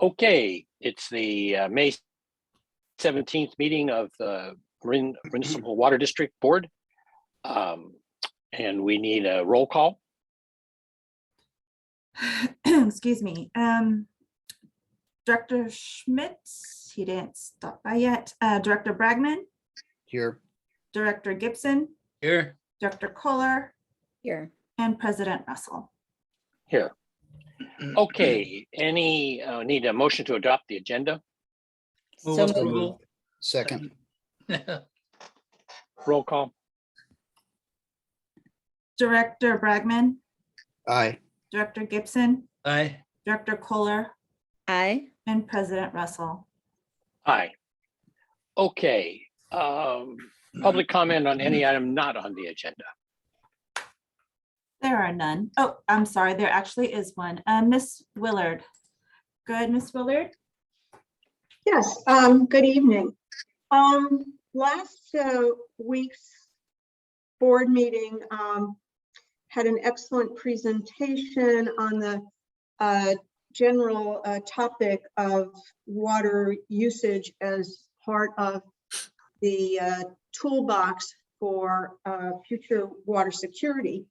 Okay, it's the May 17th meeting of the Municipal Water District Board. And we need a roll call. Excuse me. Director Schmitz, he didn't stop by yet. Director Bragman. Here. Director Gibson. Here. Director Kohler. Here. And President Russell. Here. Okay, need a motion to adopt the agenda? So moved. Second. Roll call. Director Bragman. Aye. Director Gibson. Aye. Director Kohler. Aye. And President Russell. Aye. Okay, public comment on any item not on the agenda. There are none. Oh, I'm sorry. There actually is one. Miss Willard. Go ahead, Miss Willard. Yes, good evening. Last week's board meeting had an excellent presentation on the general topic of water usage as part of the toolbox for future water security.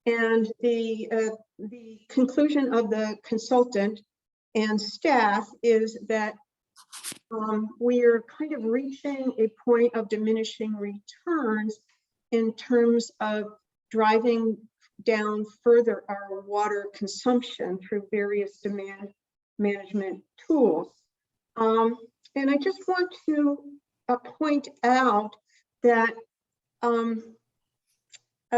And the conclusion of the consultant and staff is that we are kind of reaching a point of diminishing returns in terms of driving down further our water consumption through various demand management tools. And I just want to point out that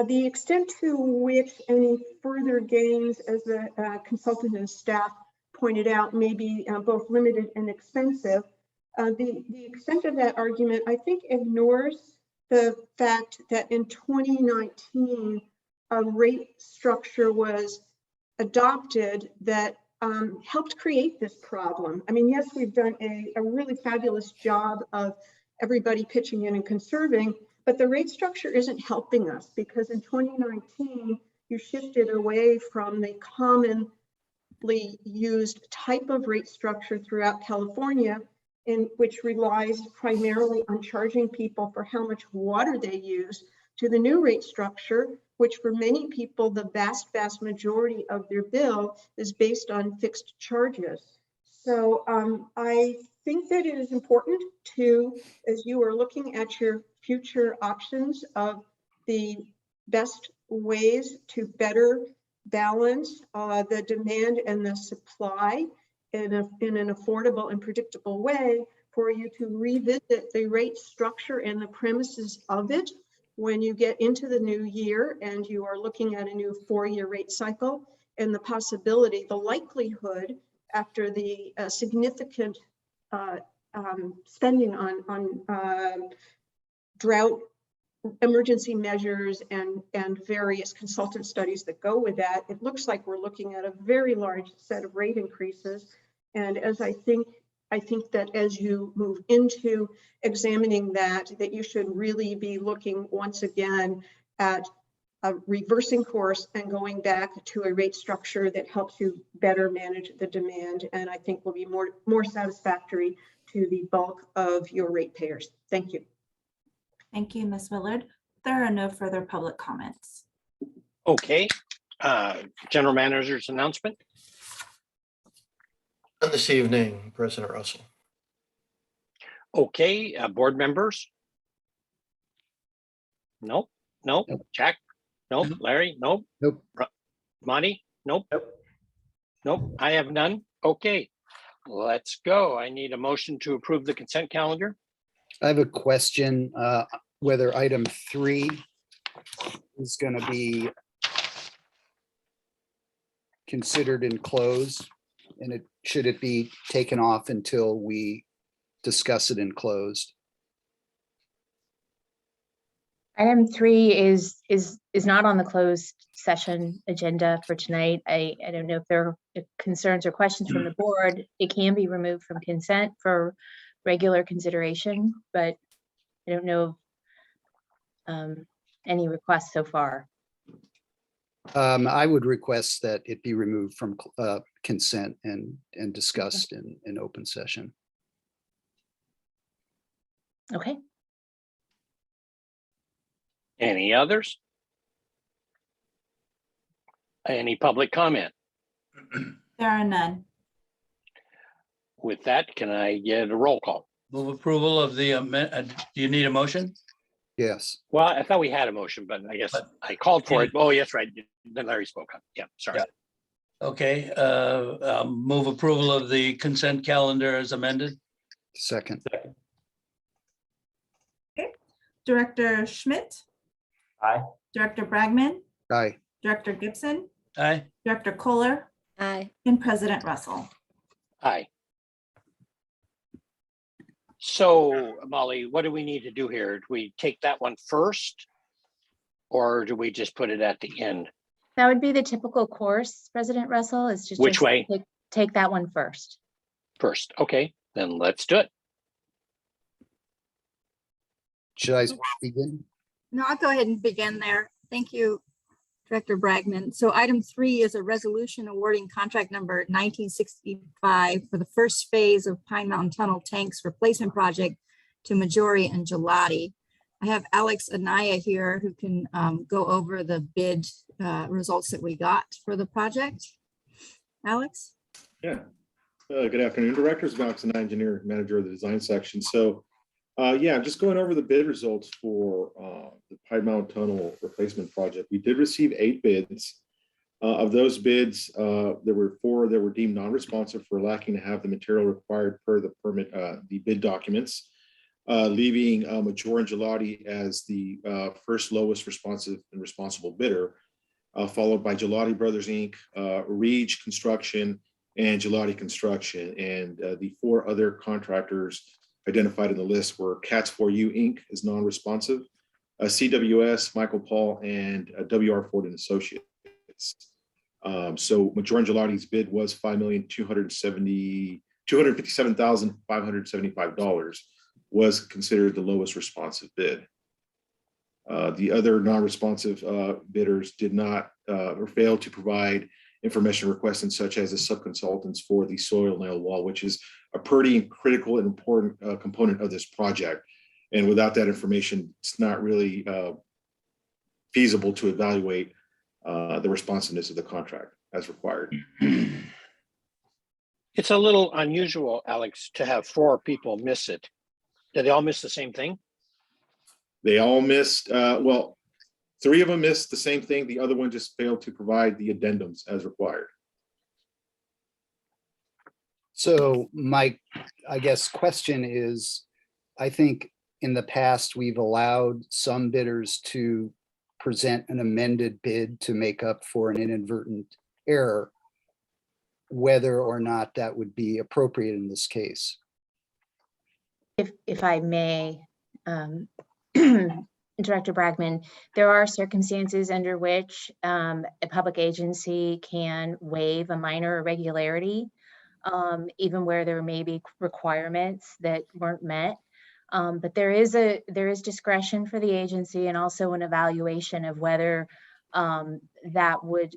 the extent to which any further gains, as the consultant and staff pointed out, may be both limited and expensive. The extent of that argument, I think, ignores the fact that in 2019, a rate structure was adopted that helped create this problem. I mean, yes, we've done a really fabulous job of everybody pitching in and conserving, but the rate structure isn't helping us, because in 2019, you shifted away from the commonly used type of rate structure throughout California, in which relies primarily on charging people for how much water they use, to the new rate structure, which for many people, the vast majority of their bill is based on fixed charges. So I think that it is important to, as you are looking at your future options of the best ways to better balance the demand and the supply in an affordable and predictable way, for you to revisit the rate structure and the premises of it when you get into the new year and you are looking at a new 4-year rate cycle, and the possibility, the likelihood, after the significant spending on drought emergency measures and various consultant studies that go with that, it looks like we're looking at a very large set of rate increases. And as I think that as you move into examining that you should really be looking once again at reversing course and going back to a rate structure that helps you better manage the demand, and I think will be more satisfactory to the bulk of your ratepayers. Thank you. Thank you, Ms. Willard. There are no further public comments. Okay, General Manager's announcement. This evening, President Russell. Okay, board members. Nope. Jack. Nope. Larry. Nope. Monty. Nope. Nope. I have none. Okay, let's go. I need a motion to approve the consent calendar. I have a question, whether item 3 is going to be considered in close, and should it be taken off until we discuss it in closed? Item 3 is not on the closed session agenda for tonight. I don't know if there are concerns or questions from the board. It can be removed from consent for regular consideration, but I don't know any requests so far. I would request that it be removed from consent and discussed in open session. Okay, Any others? Any public comment? There are none. With that, can I get a roll call? Move approval of the, do you need a motion? Yes. Well, I thought we had a motion, but I guess I called for it. Oh, yes, right. Then Larry spoke up. Yeah, sorry. Yeah. Okay, move approval of the consent calendar as amended. Second. Director Schmidt, Aye. Director Bragman, Aye. Director Gibson, Aye. Director Kohler, aye. and President Russell. Aye. So Molly, what do we need to do here? Do we take that one first? Or do we just put it at the end? That would be the typical course, President Russell, is just. Which way? Take that one first. First, okay, then let's do it. Should I begin? No, I'll go ahead and begin there. Thank you, Director Bragman. So item 3 is a resolution awarding contract number 1965 for the first phase of Pine Mountain Tunnel Tanks Replacement Project to Majori and Gelati. I have Alex Anaya here who can go over the bid results that we got for the project. Alex? Yeah. Good afternoon, directors. Alex Anaya, engineer, manager of the design section. So yeah, I'm just going over the bid results for the Pine Mountain Tunnel Replacement Project. We did receive 8 bids. Of those bids, there were 4 that were deemed non-responsive for lacking to have the material required per the permit, the bid documents, leaving Majori and Gelati as the first lowest responsive and responsible bidder, followed by Gelati Brothers Inc., Reach Construction, and Gelati Construction. And the 4 other contractors identified in the list were Cats 4U Inc. is non-responsive, CWS, Michael Paul, and WR Ford and Associates. So Majori and Gelati's bid was $257,575 was considered the lowest responsive bid. The other non-responsive bidders did not or failed to provide information requested, such as the subconsultants for the soil nail wall, which is a pretty critical and important component of this project. And without that information, it's not really feasible to evaluate the responsiveness of the contract as required. It's a little unusual, Alex, to have 4 people miss it. Did they all miss the same thing? They all missed, well, 3 of them missed the same thing. The other one just failed to provide the addendums as required. So my, I guess, question is, I think in the past, we've allowed some bidders to present an amended bid to make up for an inadvertent error, whether or not that would be appropriate in this case. If I may, Director Bragman, there are circumstances under which a public agency can waive a minor irregularity, even where there may be requirements that weren't met. But there is discretion for the agency and also an evaluation of whether that would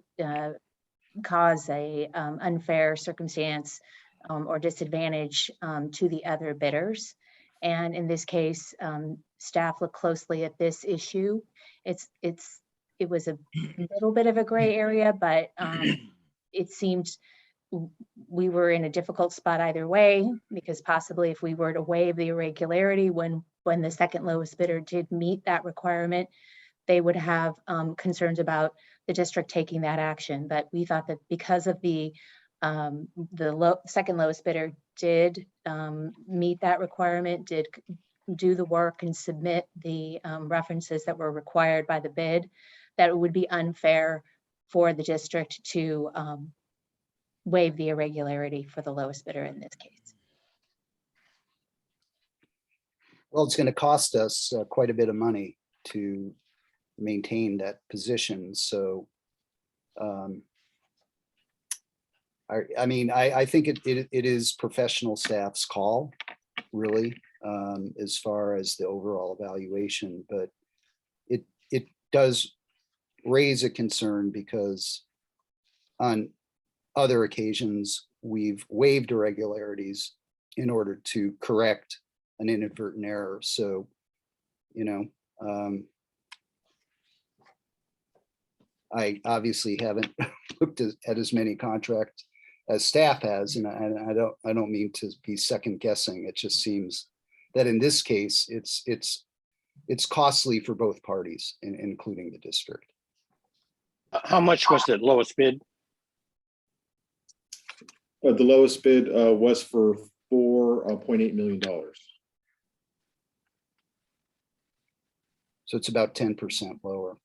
cause a unfair circumstance or disadvantage to the other bidders. And in this case, staff looked closely at this issue. It was a little bit of a gray area, but it seemed we were in a difficult spot either way, because possibly if we were to waive the irregularity when the second lowest bidder did meet that requirement, they would have concerns about the district taking that action. But we thought that because of the second lowest bidder did meet that requirement, did do the work and submit the references that were required by the bid, that it would be unfair for the district to waive the irregularity for the lowest bidder in this case. Well, it's going to cost us quite a bit of money to maintain that position. So, I mean, I think it is professional staff's call, really, as far as the overall evaluation, but it does raise a concern because on other occasions, we've waived irregularities in order to correct an inadvertent error. So, you know, I obviously haven't looked at as many contracts as staff has, and I don't mean to be second guessing. It just seems that in this case, it's costly for both parties, including the district. How much was the lowest bid? The lowest bid was for $4.8 million. So it's about 10% lower.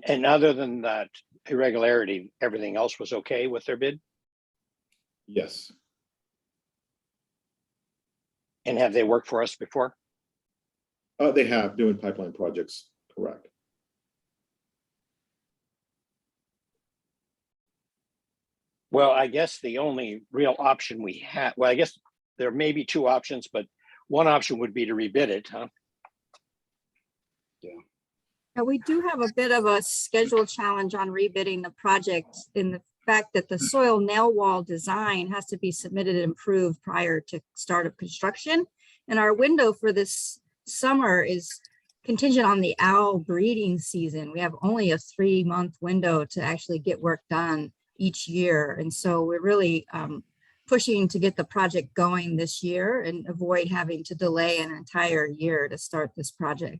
And other than that irregularity, everything else was okay with their bid? Yes. And have they worked for us before? They have doing pipeline projects, correct. Well, I guess the only real option we have, well, I guess there may be two options, but one option would be to rebid it, huh? Now, we do have a bit of a schedule challenge on rebidding the project in the fact that the soil nail wall design has to be submitted and approved prior to start of construction. And our window for this summer is contingent on the owl breeding season. We have only a 3-month window to actually get work done each year. And so we're really pushing to get the project going this year and avoid having to delay an entire year to start this project.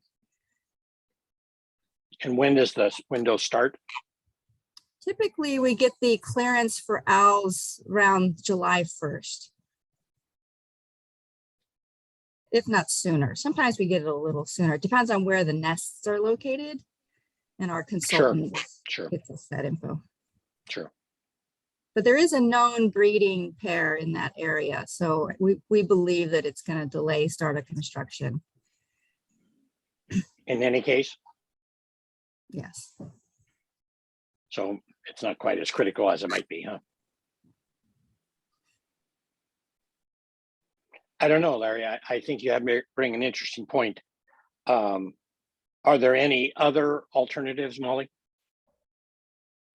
And when does the window start? Typically, we get the clearance for owls around July 1st. If not sooner. Sometimes we get it a little sooner. It depends on where the nests are located. And our consultant Sure. gets us that info. Sure. But there is a known breeding pair in that area. So we believe that it's going to delay start of construction. In any case, Yes. so it's not quite as critical as it might be, huh? I don't know, Larry. I think you have bring an interesting point. Are there any other alternatives, Molly?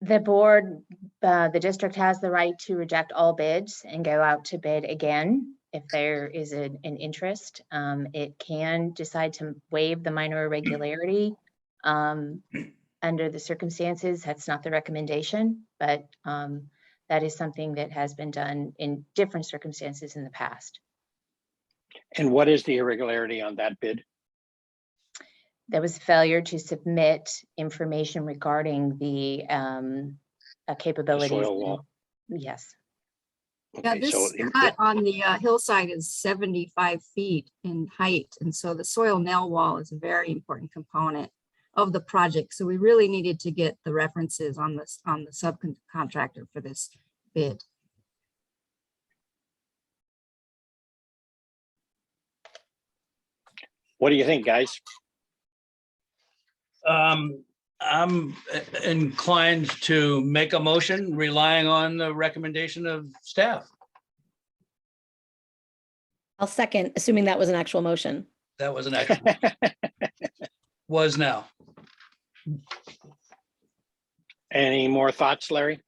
The board, the district has the right to reject all bids and go out to bid again if there is an interest. It can decide to waive the minor irregularity under the circumstances. That's not the recommendation, but that is something that has been done in different circumstances in the past. And what is the irregularity on that bid? There was failure to submit information regarding the capabilities. soil wall. Yes. Yeah, Okay, this so cut on the hillside is 75 feet in height. And so the soil nail wall is a very important component of the project. So we really needed to get the references on the subcontractor for this bid. what do you think, guys? I'm inclined to make a motion relying on the recommendation of staff. I'll second, assuming that was an actual motion. That was an action. Was now. Any more thoughts, Larry?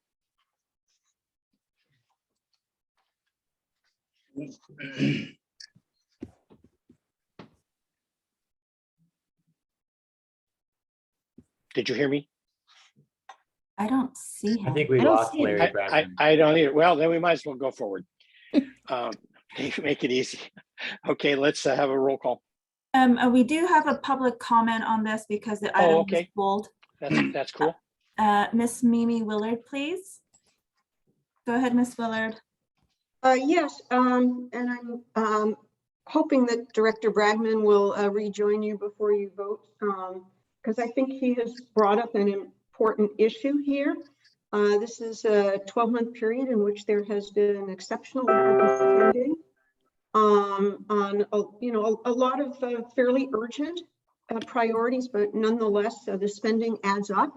Did you hear me? I don't see him. I think we I don't lost see it. Larry Bradman. I don't either. Well, then we might as well go forward. Make it easy. Okay, let's have a roll call. We do have a public comment on this because the item was okay. pulled. That's cool. Miss Mimi Willard, please. Go ahead, Miss Willard. Yes, and I'm hoping that Director Bragman will rejoin you before you vote, because I think he has brought up an important issue here. This is a 12-month period in which there has been exceptional spending on a lot of fairly urgent priorities, but nonetheless the spending adds up,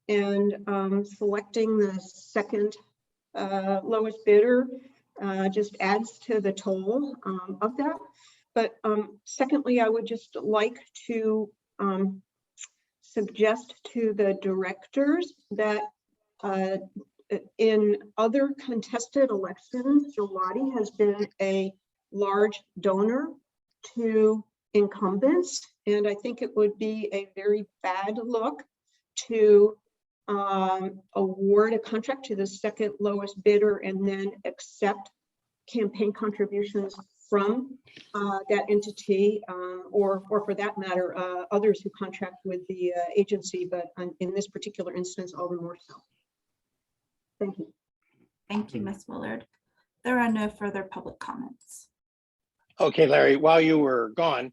and selecting the second lowest bidder just adds to the toll of that. But secondly, I would just like to suggest to the directors that in other contested elections, Gelati has been a large donor to incumbents. And I think it would be a very bad look to award a contract to the second lowest bidder and then accept campaign contributions from that entity, or for that matter, others who contract with the agency, but in this particular instance, all the more so. Thank you. Thank you, Ms. Willard. There are no further public comments. Okay, Larry, while you were gone,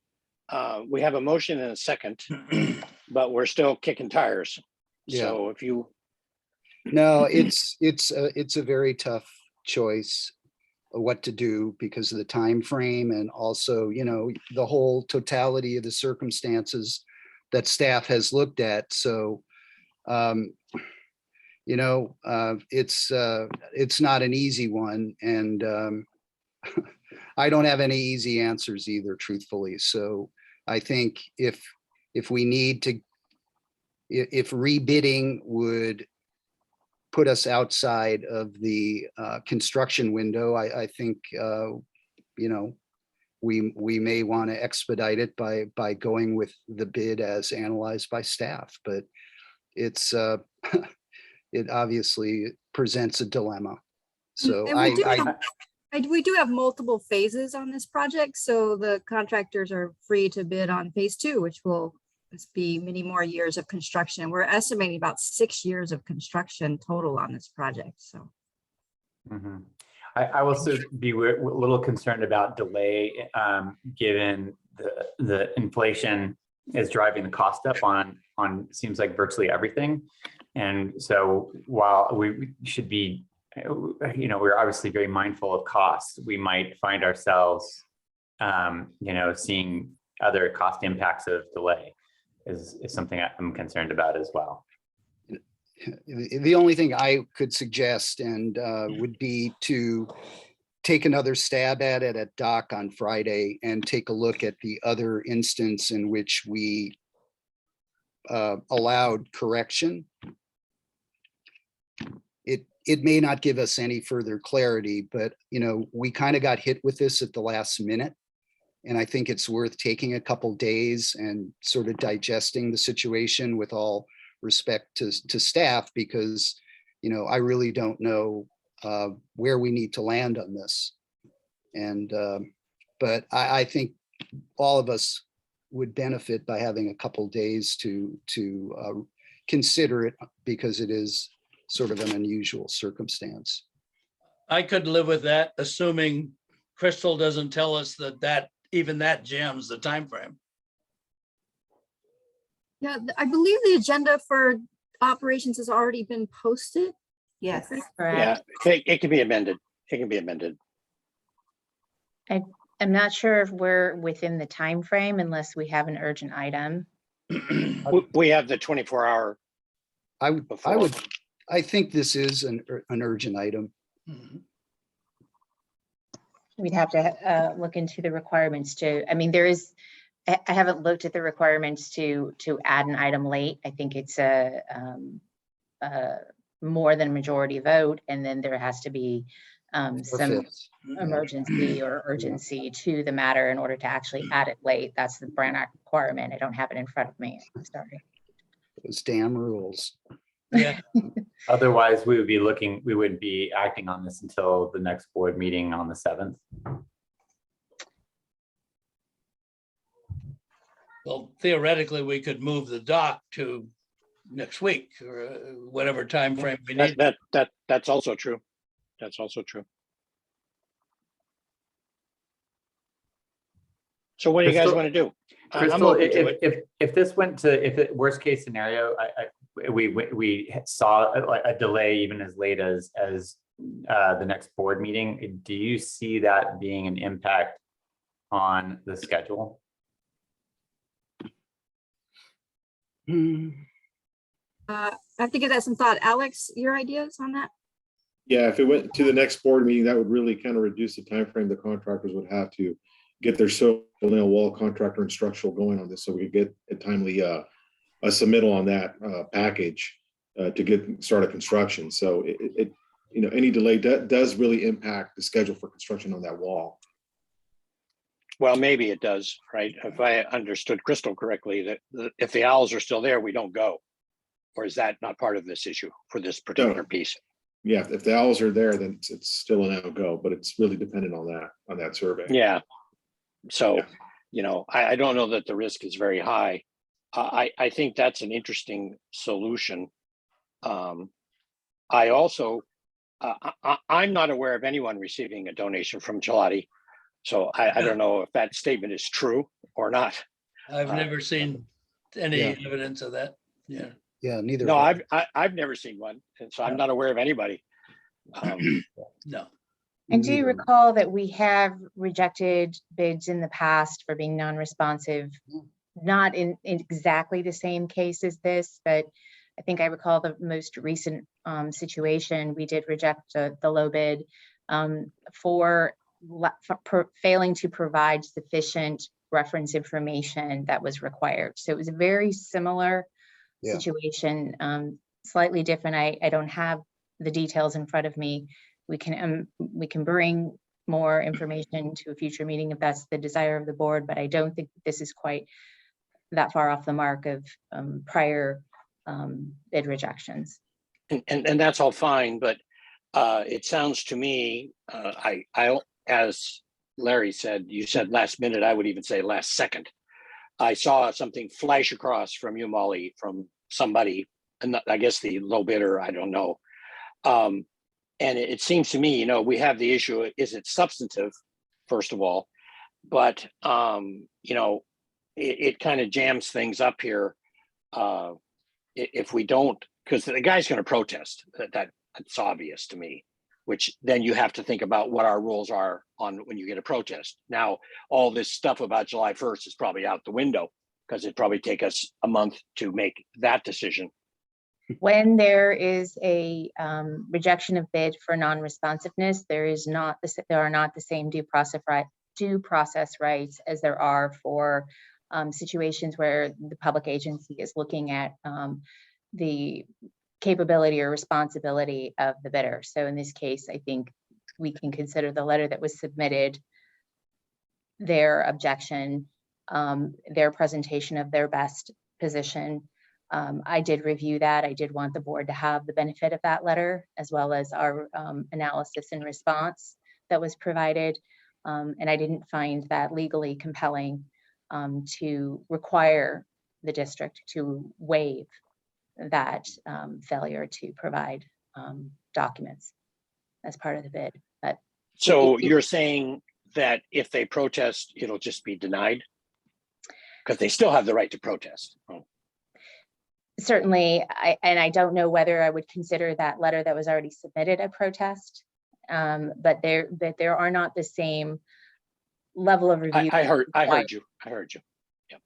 we have a motion and a second, but we're still kicking tires. Yeah. So if you, No, it's a very tough choice of what to do because of the time frame and also, you know, the whole totality of the circumstances that staff has looked at. So, you know, it's not an easy one, and I don't have any easy answers either, truthfully. So I think if we need to, if rebidding would put us outside of the construction window, I think, you know, we may want to expedite it by going with the bid as analyzed by staff, but it's it obviously presents a dilemma. So And we do have multiple phases on this project, so the contractors are free to bid on phase 2, which will be many more years of construction. We're estimating about 6 years of construction total on this project. So, I also be a little concerned about delay, given the inflation is driving the cost up on seems like virtually everything. And so while we should be, you know, we're obviously very mindful of costs, we might find ourselves, you know, seeing other cost impacts of delay is something I'm concerned about as well. The only thing I could suggest and would be to take another stab at it at DOC on Friday and take a look at the other instance in which we allowed correction. It may not give us any further clarity, but, you know, we kind of got hit with this at the last minute. And I think it's worth taking a couple days and sort of digesting the situation with all respect to staff, because, you know, I really don't know where we need to land on this. And, but I think all of us would benefit by having a couple days to consider it, because it is sort of an unusual circumstance. I could live with that, assuming Crystal doesn't tell us that even that jams the time frame. yeah, I believe the agenda for operations has already been posted. Yes. yeah, it can be amended. It can be amended. I'm not sure if we're within the time frame unless we have an urgent item. We have the 24-hour. I think this is an urgent item. We'd have to look into the requirements too. I mean, I haven't looked at the requirements to add an item late. I think it's a more than majority vote, and then there has to be some emergency or urgency to the matter in order to actually add it late. That's the Brown Act requirement. I don't have it in front of me. I'm sorry. Those damn rules. Yeah. Otherwise, we would be acting on this until the next board meeting on the 7th. Well, theoretically, we could move the doc to next week or whatever time frame we need. That's also true. That's also true. So what do you guys want to do? Crystal, if this went to, worst case scenario, we saw a delay even as late as the next board meeting. Do you see that being an impact on the schedule? I have to give that some thought. Alex, your ideas on that? Yeah, if it went to the next board meeting, that would really kind of reduce the time frame the contractors would have to get their civil nail wall contractor and structural going on this, so we could get a timely a submittal on that package to get started construction. So it you know, any delay does really impact the schedule for construction on that wall. Well, maybe it does, right? If I understood Crystal correctly, that if the owls are still there, we don't go. Or is that not part of this issue for this particular piece? Yeah, if the owls are there, then it's still a no-go, but it's really dependent on that survey. Yeah. So, Yeah. you know, I don't know that the risk is very high. I think that's an interesting solution. I also, I'm not aware of anyone receiving a donation from Gelati. So I don't know if that statement is true or not. I've never seen any Yeah. evidence of that. Yeah. Yeah, neither. No, have I. I've never seen one, and so I'm not aware of anybody. No. And do you Neither. recall that we have rejected bids in the past for being non-responsive? Not in exactly the same case as this, but I think I recall the most recent situation, we did reject the low bid for failing to provide sufficient reference information that was required. So it was a very similar situation, slightly different. I don't have the details in front of me. We can bring more information to a future meeting if that's the desire of the board, but I don't think this is quite that far off the mark of prior bid rejections. And that's all fine, but it sounds to me, I as Larry said, you said last minute, I would even say last second. I saw something flash across from you, Molly, from somebody, and I guess the low bidder, I don't know. And it seems to me, you know, we have the issue, is it substantive, first of all, but, you know, it kind of jams things up here. If we don't, because the guy's going to protest, that's obvious to me, which then you have to think about what our rules are on when you get a protest. Now, all this stuff about July 1st is probably out the window because it'd probably take us a month to make that decision. When there is a rejection of bid for non-responsiveness, there are not the same due process rights as there are for situations where the public agency is looking at the capability or responsibility of the bidder. So in this case, I think we can consider the letter that was submitted, their objection, their presentation of their best position. I did review that. I did want the board to have the benefit of that letter, as well as our analysis and response that was provided. And I didn't find that legally compelling to require the district to waive that failure to provide documents as part of the bid. But so you're saying that if they protest, it'll just be denied? Because they still have the right to protest. Certainly, I don't know whether I would consider that letter that was already submitted a protest, but there are not the same level of review. I heard you. Yeah,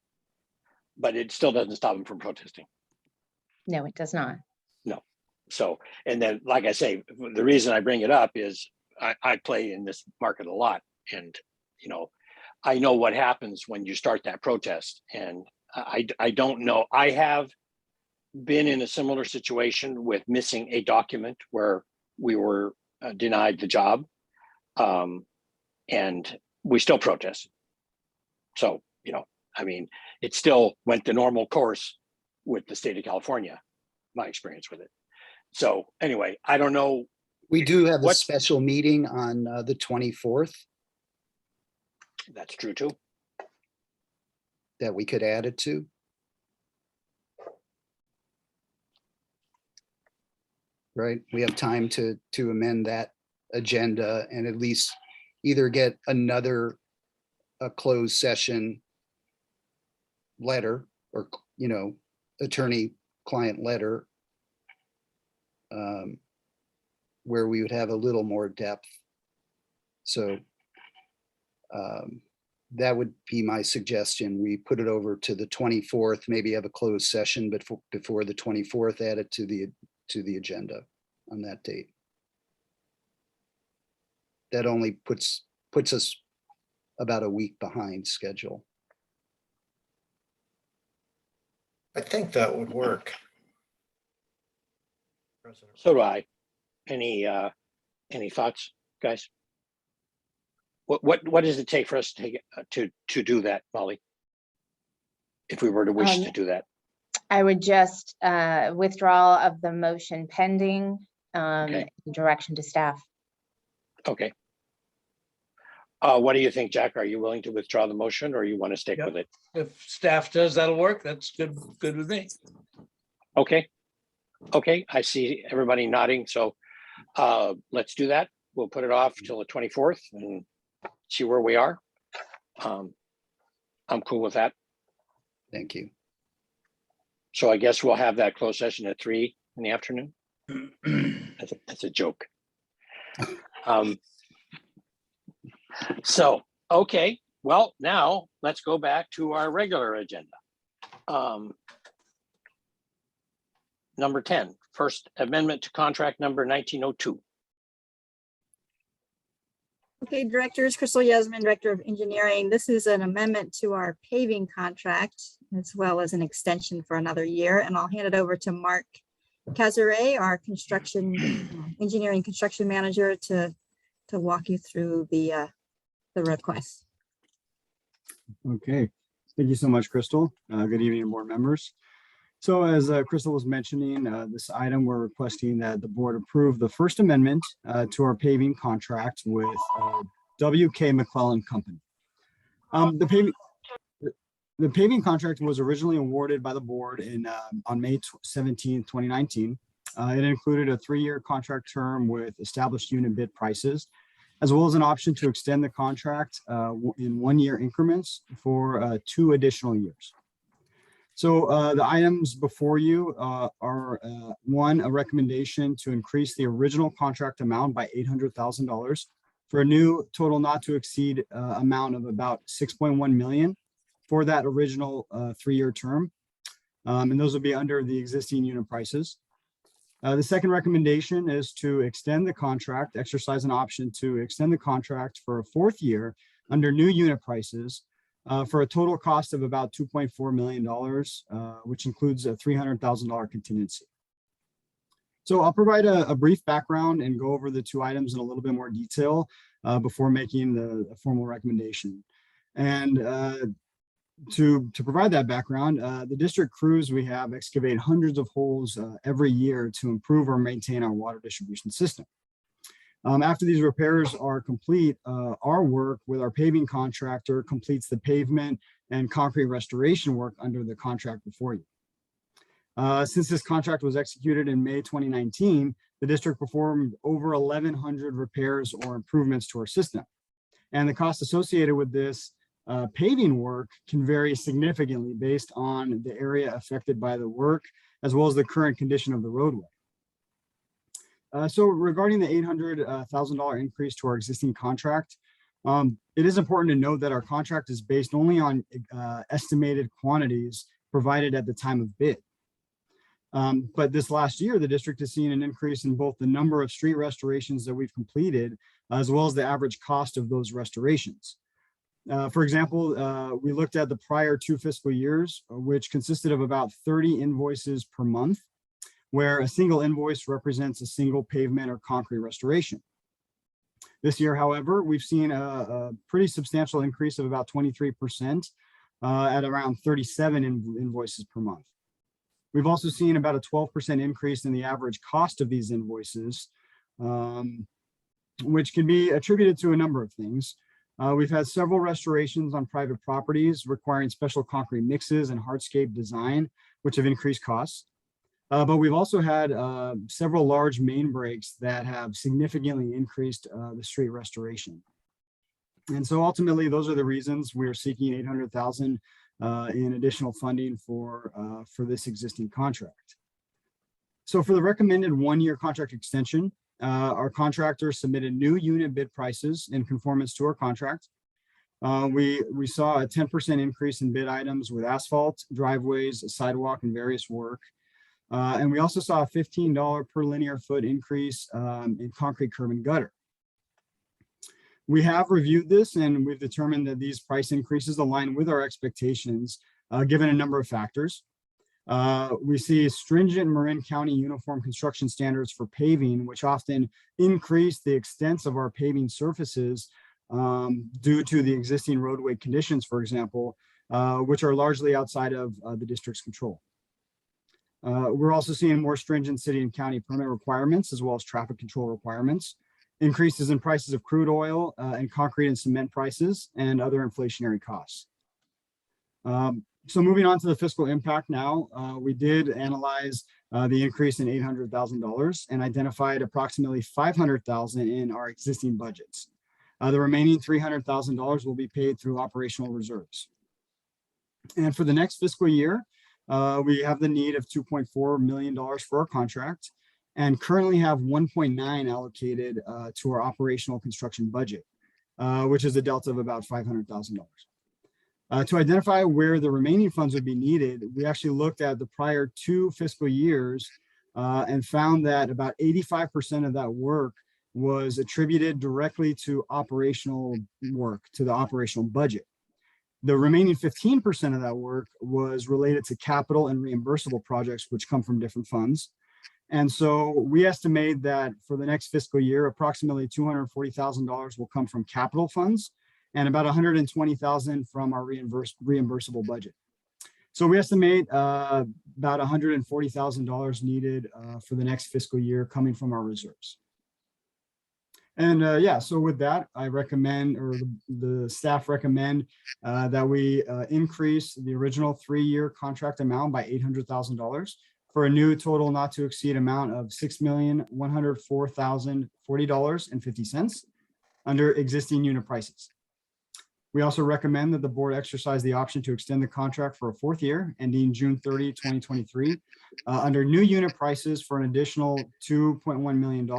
but it still doesn't stop them from protesting. No, it does not. No. So, and then, like I say, the reason I bring it up is I play in this market a lot, and you know, I know what happens when you start that protest, and I don't know. I have been in a similar situation with missing a document where we were denied the job, and we still protest. So, you know, I mean, it still went the normal course with the state of California, my experience with it. So anyway, I don't know. We do have a special meeting on the 24th That's true too. that we could add it to. Right, we have time to amend that agenda and at least either get a closed session letter or, you know, attorney-client letter where we would have a little more depth. So that would be my suggestion. We put it over to the 24th, maybe have a closed session, but before the 24th, add it to the agenda on that date. That only puts us about a week behind schedule. I think that would work. President. So do I. Any thoughts, guys? What does it take for us to take to do that, Molly? If we were to wish to do that. I would just withdrawal of the motion pending Okay. direction to staff. Okay. What do you think, Jack? Are you willing to withdraw the motion or you want to stick Yep. with it? If staff does, that'll work. That's good with me. Okay. Okay, I see everybody nodding. So let's do that. We'll put it off till the 24th and see where we are. I'm cool with that. Thank you. So I guess we'll have that closed session at 3 in the afternoon. That's a joke. So, okay, well, now let's go back to our regular agenda. Number 10, first amendment to contract number 1902. Okay, directors, Crystal Yasmin, Director of Engineering. This is an amendment to our paving contract as well as an extension for another year. And I'll hand it over to Mark Cazaret, our engineering construction manager, to walk you through the request. Okay, thank you so much, Crystal. Good evening, board members. So as Crystal was mentioning, this item, we're requesting that the board approve the first amendment to our paving contract with WK McClellan Company. The paving contract was originally awarded by the board on May 17, 2019. It included a 3-year contract term with established unit bid prices, as well as an option to extend the contract in 1-year increments for 2 additional years. So the items before you are 1, a recommendation to increase the original contract amount by $800,000 for a new total not to exceed amount of about $6.1 million for that original 3-year term. And those will be under the existing unit prices. The second recommendation is to extend the contract, exercise an option to extend the contract for a 4th year under new unit prices for a total cost of about $2.4 million, which includes a $300,000 contingency. So I'll provide a brief background and go over the 2 items in a little bit more detail before making the formal recommendation. And to provide that background, the district crews we have excavate hundreds of holes every year to improve or maintain our water distribution system. After these repairs are complete, our work with our paving contractor completes the pavement and concrete restoration work under the contract before you. Since this contract was executed in May 2019, the district performed over 1,100 repairs or improvements to our system. And the cost associated with this paving work can vary significantly based on the area affected by the work, as well as the current condition of the roadway. So regarding the $800,000 increase to our existing contract, it is important to note that our contract is based only on estimated quantities provided at the time of bid. But this last year, the district has seen an increase in both the number of street restorations that we've completed, as well as the average cost of those restorations. For example, we looked at the prior 2 fiscal years, which consisted of about 30 invoices per month, where a single invoice represents a single pavement or concrete restoration. This year, however, we've seen a pretty substantial increase of about 23% at around 37 invoices per month. We've also seen about a 12% increase in the average cost of these invoices, which can be attributed to a number of things. We've had several restorations on private properties requiring special concrete mixes and hardscape design, which have increased costs. But we've also had several large main breaks that have significantly increased the street restoration. And so ultimately, those are the reasons we're seeking $800,000 in additional funding for this existing contract. So for the recommended 1-year contract extension, our contractor submitted new unit bid prices in conformance to our contract. We saw a 10% increase in bid items with asphalt, driveways, sidewalk, and various work. And we also saw a $15 per linear foot increase in concrete curb and gutter. We have reviewed this and we've determined that these price increases align with our expectations, given a number of factors. We see stringent Marin County uniform construction standards for paving, which often increase the extent of our paving surfaces due to the existing roadway conditions, for example, which are largely outside of the district's control. We're also seeing more stringent city and county permit requirements, as well as traffic control requirements, increases in prices of crude oil and concrete and cement prices, and other inflationary costs. So moving on to the fiscal impact now, we did analyze the increase in $800,000 and identified approximately $500,000 in our existing budgets. The remaining $300,000 will be paid through operational reserves. And for the next fiscal year, we have the need of $2.4 million for our contract and currently have 1.9 allocated to our operational construction budget, which is a delta of about $500,000. To identify where the remaining funds would be needed, we actually looked at the prior 2 fiscal years and found that about 85% of that work was attributed directly to operational work, to the operational budget. The remaining 15% of that work was related to capital and reimbursable projects, which come from different funds. And so we estimate that for the next fiscal year, approximately $240,000 will come from capital funds and about $120,000 from our reimbursable budget. So we estimate about $140,000 needed for the next fiscal year coming from our reserves. And yeah, so with that, I recommend, or the staff recommend that we increase the original 3-year contract amount by $800,000 for a new total not to exceed amount of $6,104,040.50 under existing unit prices. We also recommend that the board exercise the option to extend the contract for a 4th year ending June 30, 2023, under new unit prices for an additional $2.1 million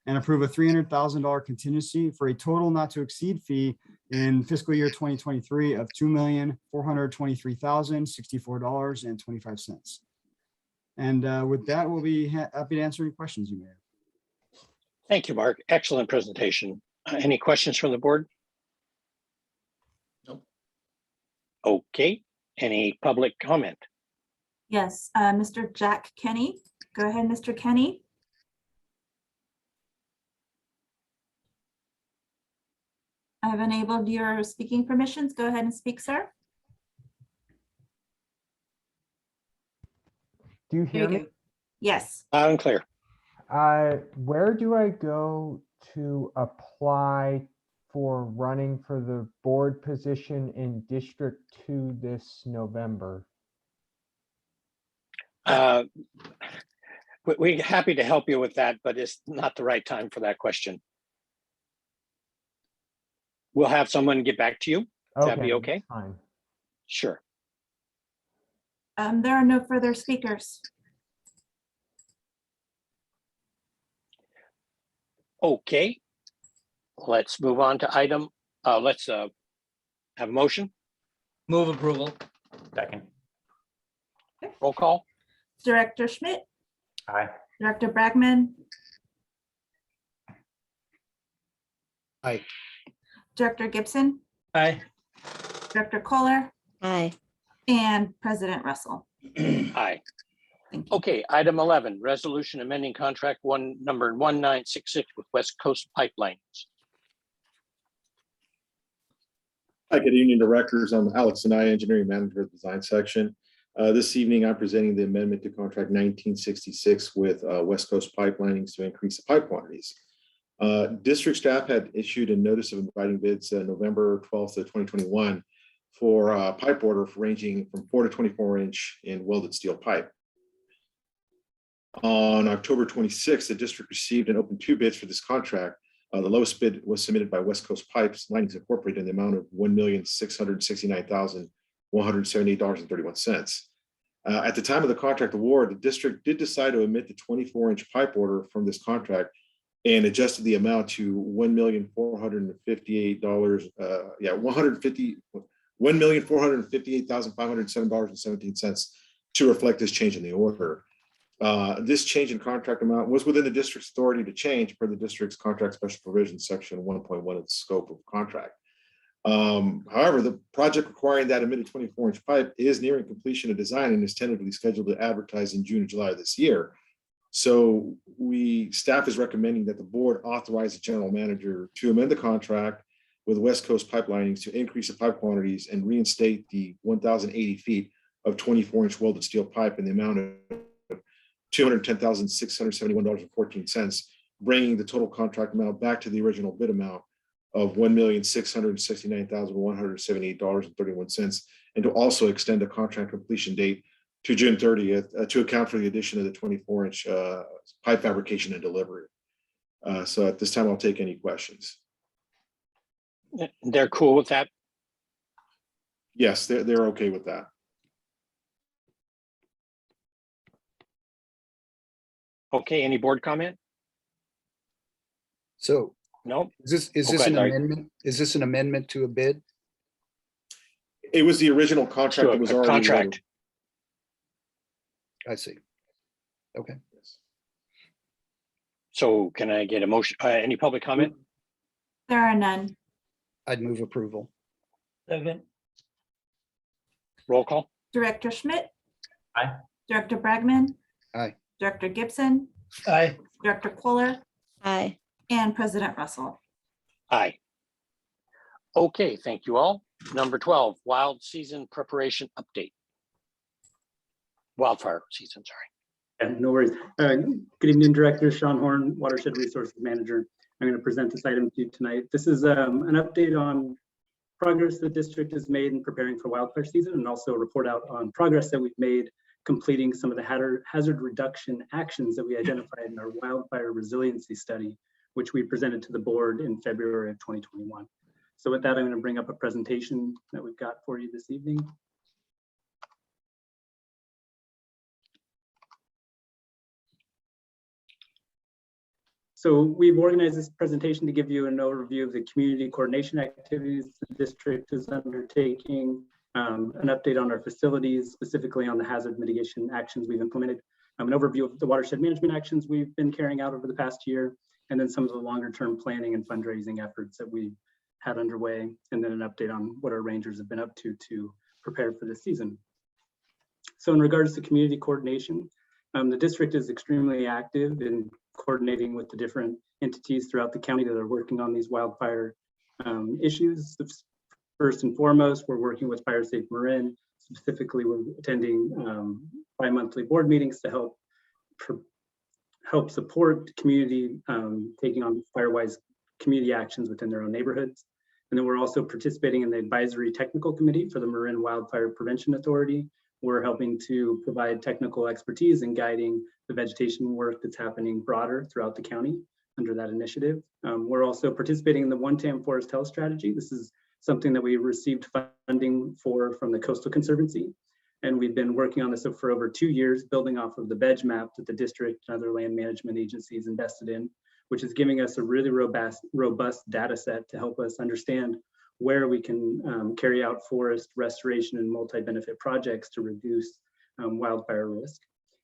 and approve a $300,000 contingency for a total not to exceed fee in fiscal year 2023 of $2,423,064.25. And with that, we'll be happy to answer any questions you may have. Thank you, Mark. Excellent presentation. Any questions from the board? No. Okay. Any public comment? Yes, Mr. Jack Kenny. Go ahead, Mr. Kenny. I have enabled your speaking permissions. Go ahead and speak, sir. Do you hear me? Yes. Loud and clear. Where do I go to apply for running for the board position in District 2 this November? We're happy to help you with that, but it's not the right time for that question. We'll have someone get back to you. Would that be okay? Fine. Sure. There are no further speakers. Okay. Let's move on to item. Let's have a motion. Move approval. Second. Roll call. Director Schmidt, Aye. Director Bragman. Aye. Director Gibson, Aye. Director Kohler, Aye. and President Russell. Aye. Thank you. Okay, item 11, resolution amending contract number 1966 with West Coast Pipelines. Hi, good evening, directors. I'm Alex and engineering manager of the design section. This evening, I'm presenting the amendment to contract 1966 with West Coast Pipelines to increase the pipe quantities. District staff had issued a notice of inviting bids November 12th of 2021 for pipe order ranging from 4 to 24 inch in welded steel pipe. On October 26th, the district received and opened 2 bids for this contract. The lowest bid was submitted by West Coast Pipes Linings Incorporated in the amount of $1,669,178.31. At the time of the contract award, the district did decide to omit the 24-inch pipe order from this contract and adjusted the amount to $1,458,507.17 to reflect this change in the order. This change in contract amount was within the district's authority to change per the district's contract special provisions, section 1.1 of the scope of contract. However, the project requiring that emitted 24-inch pipe is nearing completion of design and is tentatively scheduled to advertise in June and July of this year. So staff is recommending that the board authorize the general manager to amend the contract with West Coast Pipelining to increase the pipe quantities and reinstate the 1,080 feet of 24-inch welded steel pipe in the amount of $210,671.14, bringing the total contract amount back to the original bid amount of $1,669,178.31, and to also extend the contract completion date to June 30th to account for the addition of the 24-inch pipe fabrication and delivery. So at this time, I'll take any questions. They're cool with that? Yes, they're okay with that. Okay, any board comment? So No? is this Okay, an Larry. amendment? Is this an amendment to a bid? It was the original contract To that was a already contract. awarded. I see. Okay. So can I get a motion? Any public comment? There are none. I'd move approval. Second. Roll call? Director Schmidt. Aye. Director Bragman. Aye. Director Gibson. Aye. Director Kohler. Aye. And President Russell. Aye. Okay, thank you all. Number 12, wild season preparation update. Wildfire season, sorry. No worries. Good evening, Director Sean Horn, Watershed Resources Manager. I'm going to present this item to you tonight. This is an update on progress the district has made in preparing for wildfire season, and also a report out on progress that we've made completing some of the hazard reduction actions that we identified in our wildfire resiliency study, which we presented to the board in February of 2021. So with that, I'm going to bring up a presentation that we've got for you this evening. So we've organized this presentation to give you an overview of the community coordination activities the district is undertaking, an update on our facilities, specifically on the hazard mitigation actions we've implemented, an overview of the watershed management actions we've been carrying out over the past year, and then some of the longer term planning and fundraising efforts that we've had underway, and then an update on what our rangers have been up to prepare for this season. So in regards to community coordination, the district is extremely active in coordinating with the different entities throughout the county that are working on these wildfire issues. First and foremost, we're working with Fire Safe Marin. Specifically, we're attending bi-monthly board meetings to help support community taking on FireWise community actions within their own neighborhoods. And then we're also participating in the advisory technical committee for the Marin Wildfire Prevention Authority. We're helping to provide technical expertise in guiding the vegetation work that's happening broader throughout the county under that initiative. We're also participating in the One Tam Forest Health Strategy. This is something that we received funding for from the Coastal Conservancy. And we've been working on this for over 2 years, building off of the veg map that the district and other land management agencies invested in, which is giving us a really robust data set to help us understand where we can carry out forest restoration and multi-benefit projects to reduce wildfire risk.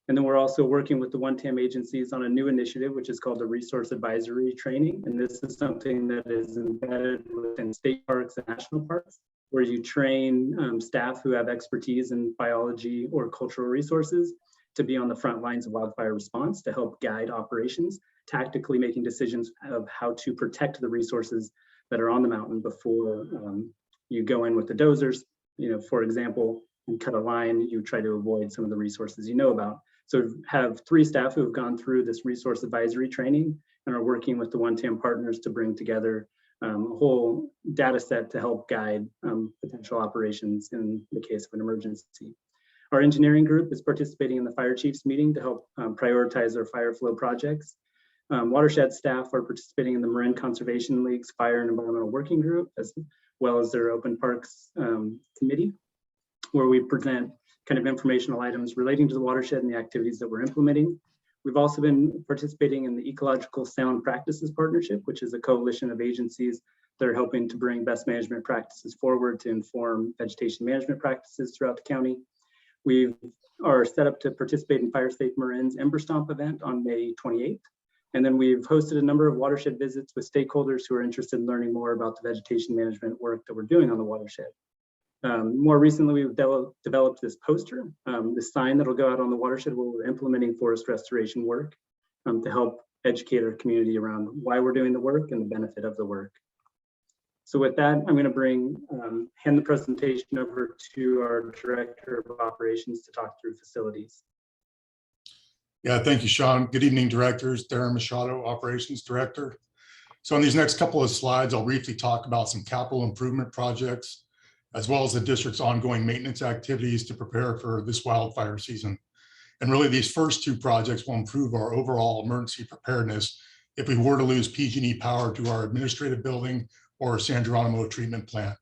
And then we're also working with the One Tam agencies on a new initiative, which is called the Resource Advisory Training. And this is something that is embedded within state parks and national parks, where you train staff who have expertise in biology or cultural resources to be on the front lines of wildfire response to help guide operations, tactically making decisions of how to protect the resources that are on the mountain before you go in with the dozers. You know, for example, you cut a line, you try to avoid some of the resources you know about. So have 3 staff who have gone through this resource advisory training and are working with the One Tam partners to bring together a whole data set to help guide potential operations in the case of an emergency. Our engineering group is participating in the fire chiefs meeting to help prioritize their fire flow projects. Watershed staff are participating in the Marin Conservation League's Fire and Environmental Working Group, as well as their Open Parks Committee, where we present kind of informational items relating to the watershed and the activities that we're implementing. We've also been participating in the Ecological Sound Practices Partnership, which is a coalition of agencies that are helping to bring best management practices forward to inform vegetation management practices throughout the county. We are set up to participate in Fire Safe Marin's Ember Stomp event on May 28th. And then we've hosted a number of watershed visits with stakeholders who are interested in learning more about the vegetation management work that we're doing on the watershed. More recently, we've developed this poster, this sign that'll go out on the watershed where we're implementing forest restoration work to help educate our community around why we're doing the work and the benefit of the work. So with that, I'm going to hand the presentation over to our Director of Operations to talk through facilities. Yeah, thank you, Sean. Good evening, directors. Darren Machado, Operations Director. So on these next couple of slides, I'll briefly talk about some capital improvement projects, as well as the district's ongoing maintenance activities to prepare for this wildfire season. And really, these first two projects will improve our overall emergency preparedness if we were to lose PG&E power to our administrative building or Sandronimo treatment plant.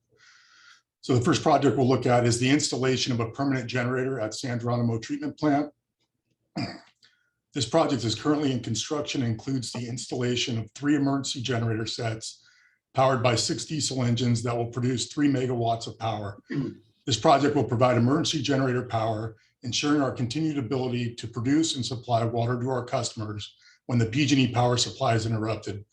So the first project we'll look at is the installation of a permanent generator at Sandronimo treatment plant. This project is currently in construction and includes the installation of 3 emergency generator sets powered by 6 diesel engines that will produce 3 megawatts of power. This project will provide emergency generator power, ensuring our continued ability to produce and supply water to our customers when the PG&E power supply is interrupted.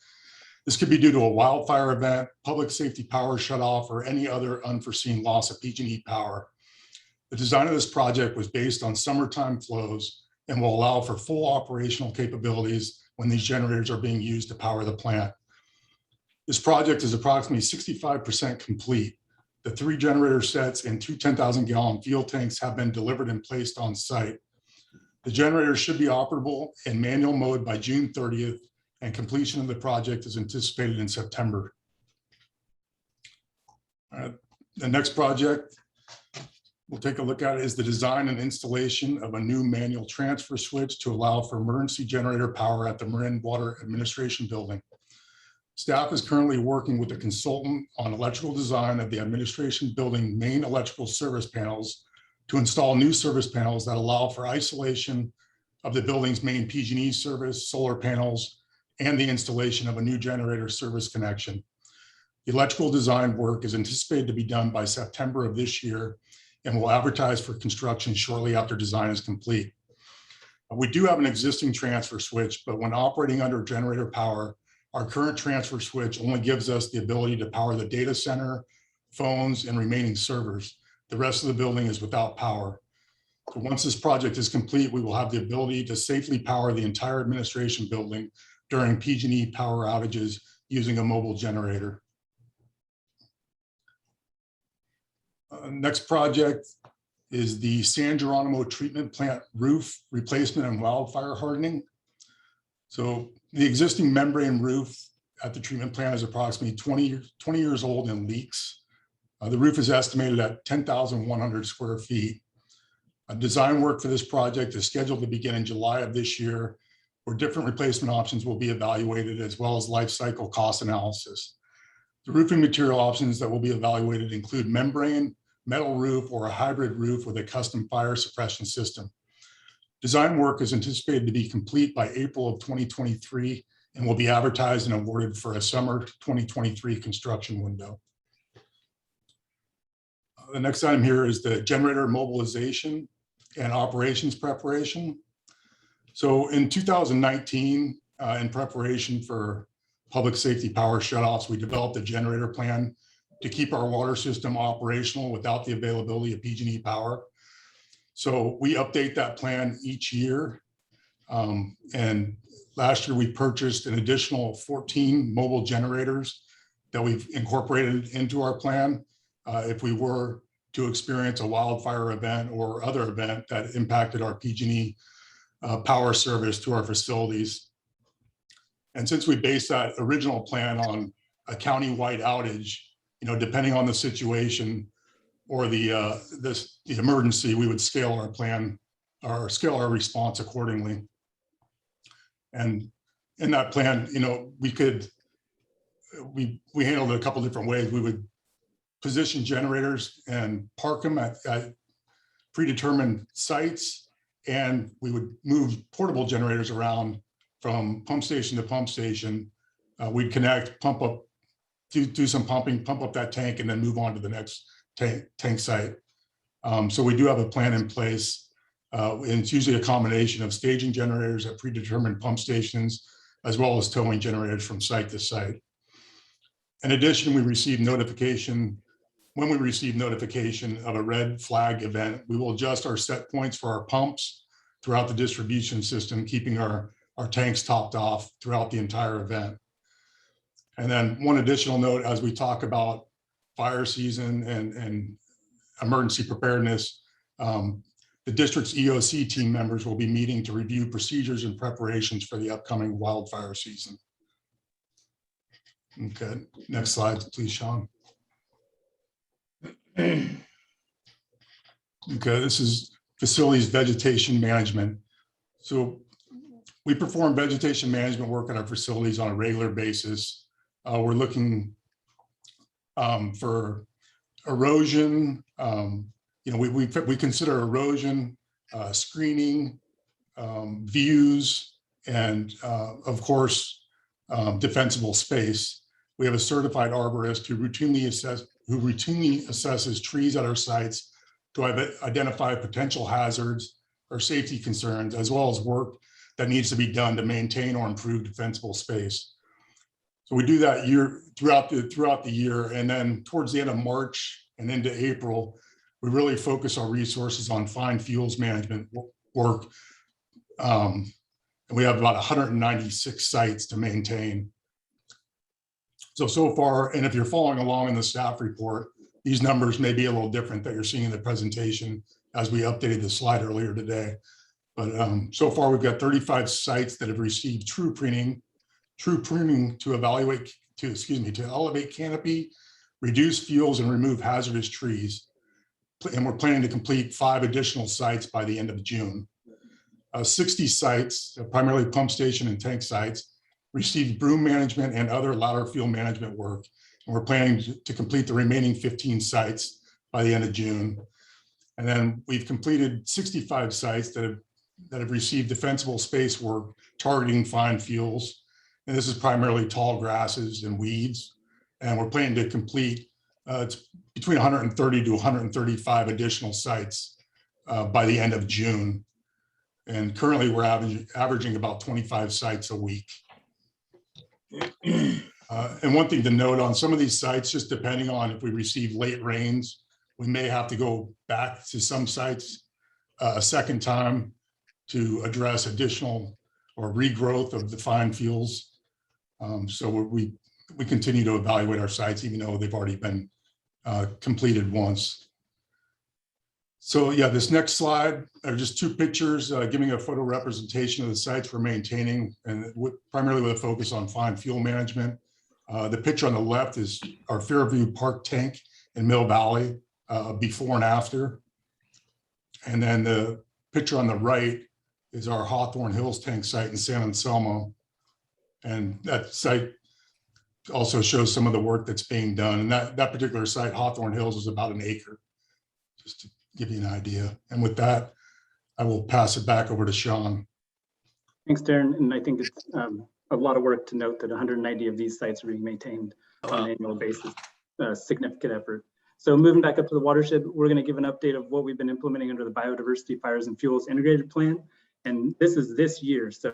This could be due to a wildfire event, public safety power shutoff, or any other unforeseen loss of PG&E power. The design of this project was based on summertime flows and will allow for full operational capabilities when these generators are being used to power the plant. This project is approximately 65% complete. The 3 generator sets and 2 10,000-gallon fuel tanks have been delivered and placed on site. The generators should be operable in manual mode by June 30th, and completion of the project is anticipated in September. The next project we'll take a look at is the design and installation of a new manual transfer switch to allow for emergency generator power at the Marin Water Administration Building. Staff is currently working with a consultant on electrical design of the administration building main electrical service panels to install new service panels that allow for isolation of the building's main PG&E service, solar panels, and the installation of a new generator service connection. The electrical design work is anticipated to be done by September of this year and will advertise for construction shortly after design is complete. We do have an existing transfer switch, but when operating under generator power, our current transfer switch only gives us the ability to power the data center, phones, and remaining servers. The rest of the building is without power. So once this project is complete, we will have the ability to safely power the entire administration building during PG&E power outages using a mobile generator. Next project is the Sandronimo treatment plant roof replacement and wildfire hardening. So the existing membrane roof at the treatment plant is approximately 20 years old and leaks. The roof is estimated at 10,100 square feet. Design work for this project is scheduled to begin in July of this year, where different replacement options will be evaluated, as well as life cycle cost analysis. The roofing material options that will be evaluated include membrane, metal roof, or a hybrid roof with a custom fire suppression system. Design work is anticipated to be complete by April of 2023 and will be advertised and awarded for a summer 2023 construction window. The next item here is the generator mobilization and operations preparation. So in 2019, in preparation for public safety power shutoffs, we developed a generator plan to keep our water system operational without the availability of PG&E power. So we update that plan each year. And last year we purchased an additional 14 mobile generators that we've incorporated into our plan if we were to experience a wildfire event or other event that impacted our PG&E power service to our facilities. And since we based that original plan on a county-wide outage, depending on the situation or the emergency, we would scale our plan or scale our response accordingly. And in that plan, we handled it a couple different ways. We would position generators and park them at predetermined sites, and we would move portable generators around from pump station to pump station. We'd connect, pump up, do some pumping, pump up that tank, and then move on to the next tank site. So we do have a plan in place. And it's usually a combination of staging generators at predetermined pump stations, as well as towing generators from site to site. In addition, we receive notification. When we receive notification of a red flag event, we will adjust our set points for our pumps throughout the distribution system, keeping our tanks topped off throughout the entire event. And then one additional note, as we talk about fire season and emergency preparedness, the district's EOC team members will be meeting to review procedures and preparations for the upcoming wildfire season. Okay, next slide, please, Sean. Okay, this is facilities vegetation management. So we perform vegetation management work at our facilities on a regular basis. We're looking for erosion. We consider erosion, screening, views, and of course, defensible space. We have a certified arborist who routinely assesses trees at our sites to identify potential hazards or safety concerns, as well as work that needs to be done to maintain or improve defensible space. So we do that throughout the year, and then towards the end of March and into April, we really focus our resources on fine fuels management work. And we have about 196 sites to maintain. So far, and if you're following along in the staff report, these numbers may be a little different that you're seeing in the presentation as we updated the slide earlier today. But so far, we've got 35 sites that have received true pruning to elevate canopy, reduce fuels, and remove hazardous trees. And we're planning to complete 5 additional sites by the end of June. 60 sites, primarily pump station and tank sites, received broom management and other ladder field management work. And we're planning to complete the remaining 15 sites by the end of June. And then we've completed 65 sites that have received defensible space work targeting fine fuels. And this is primarily tall grasses and weeds. And we're planning to complete between 130 to 135 additional sites by the end of June. And currently we're averaging about 25 sites a week. And one thing to note on some of these sites, just depending on if we receive late rains, we may have to go back to some sites a second time to address additional or regrowth of the fine fuels. So we continue to evaluate our sites, even though they've already been completed once. So yeah, this next slide are just 2 pictures giving a photo representation of the sites we're maintaining, and primarily with a focus on fine fuel management. The picture on the left is our Fairview Park tank in Mill Valley, before and after. And then the picture on the right is our Hawthorne Hills tank site in San Anselmo. And that site also shows some of the work that's being done. And that particular site, Hawthorne Hills, is about 1 acre, just to give you an idea. And with that, I will pass it back over to Sean. Thanks, Darren. And I think it's a lot of work to note that 190 of these sites are being maintained on an annual basis, significant effort. So moving back up to the watershed, we're going to give an update of what we've been implementing under the Biodiversity, Fires, and Fuels Integrated Plan. And this is this year. So,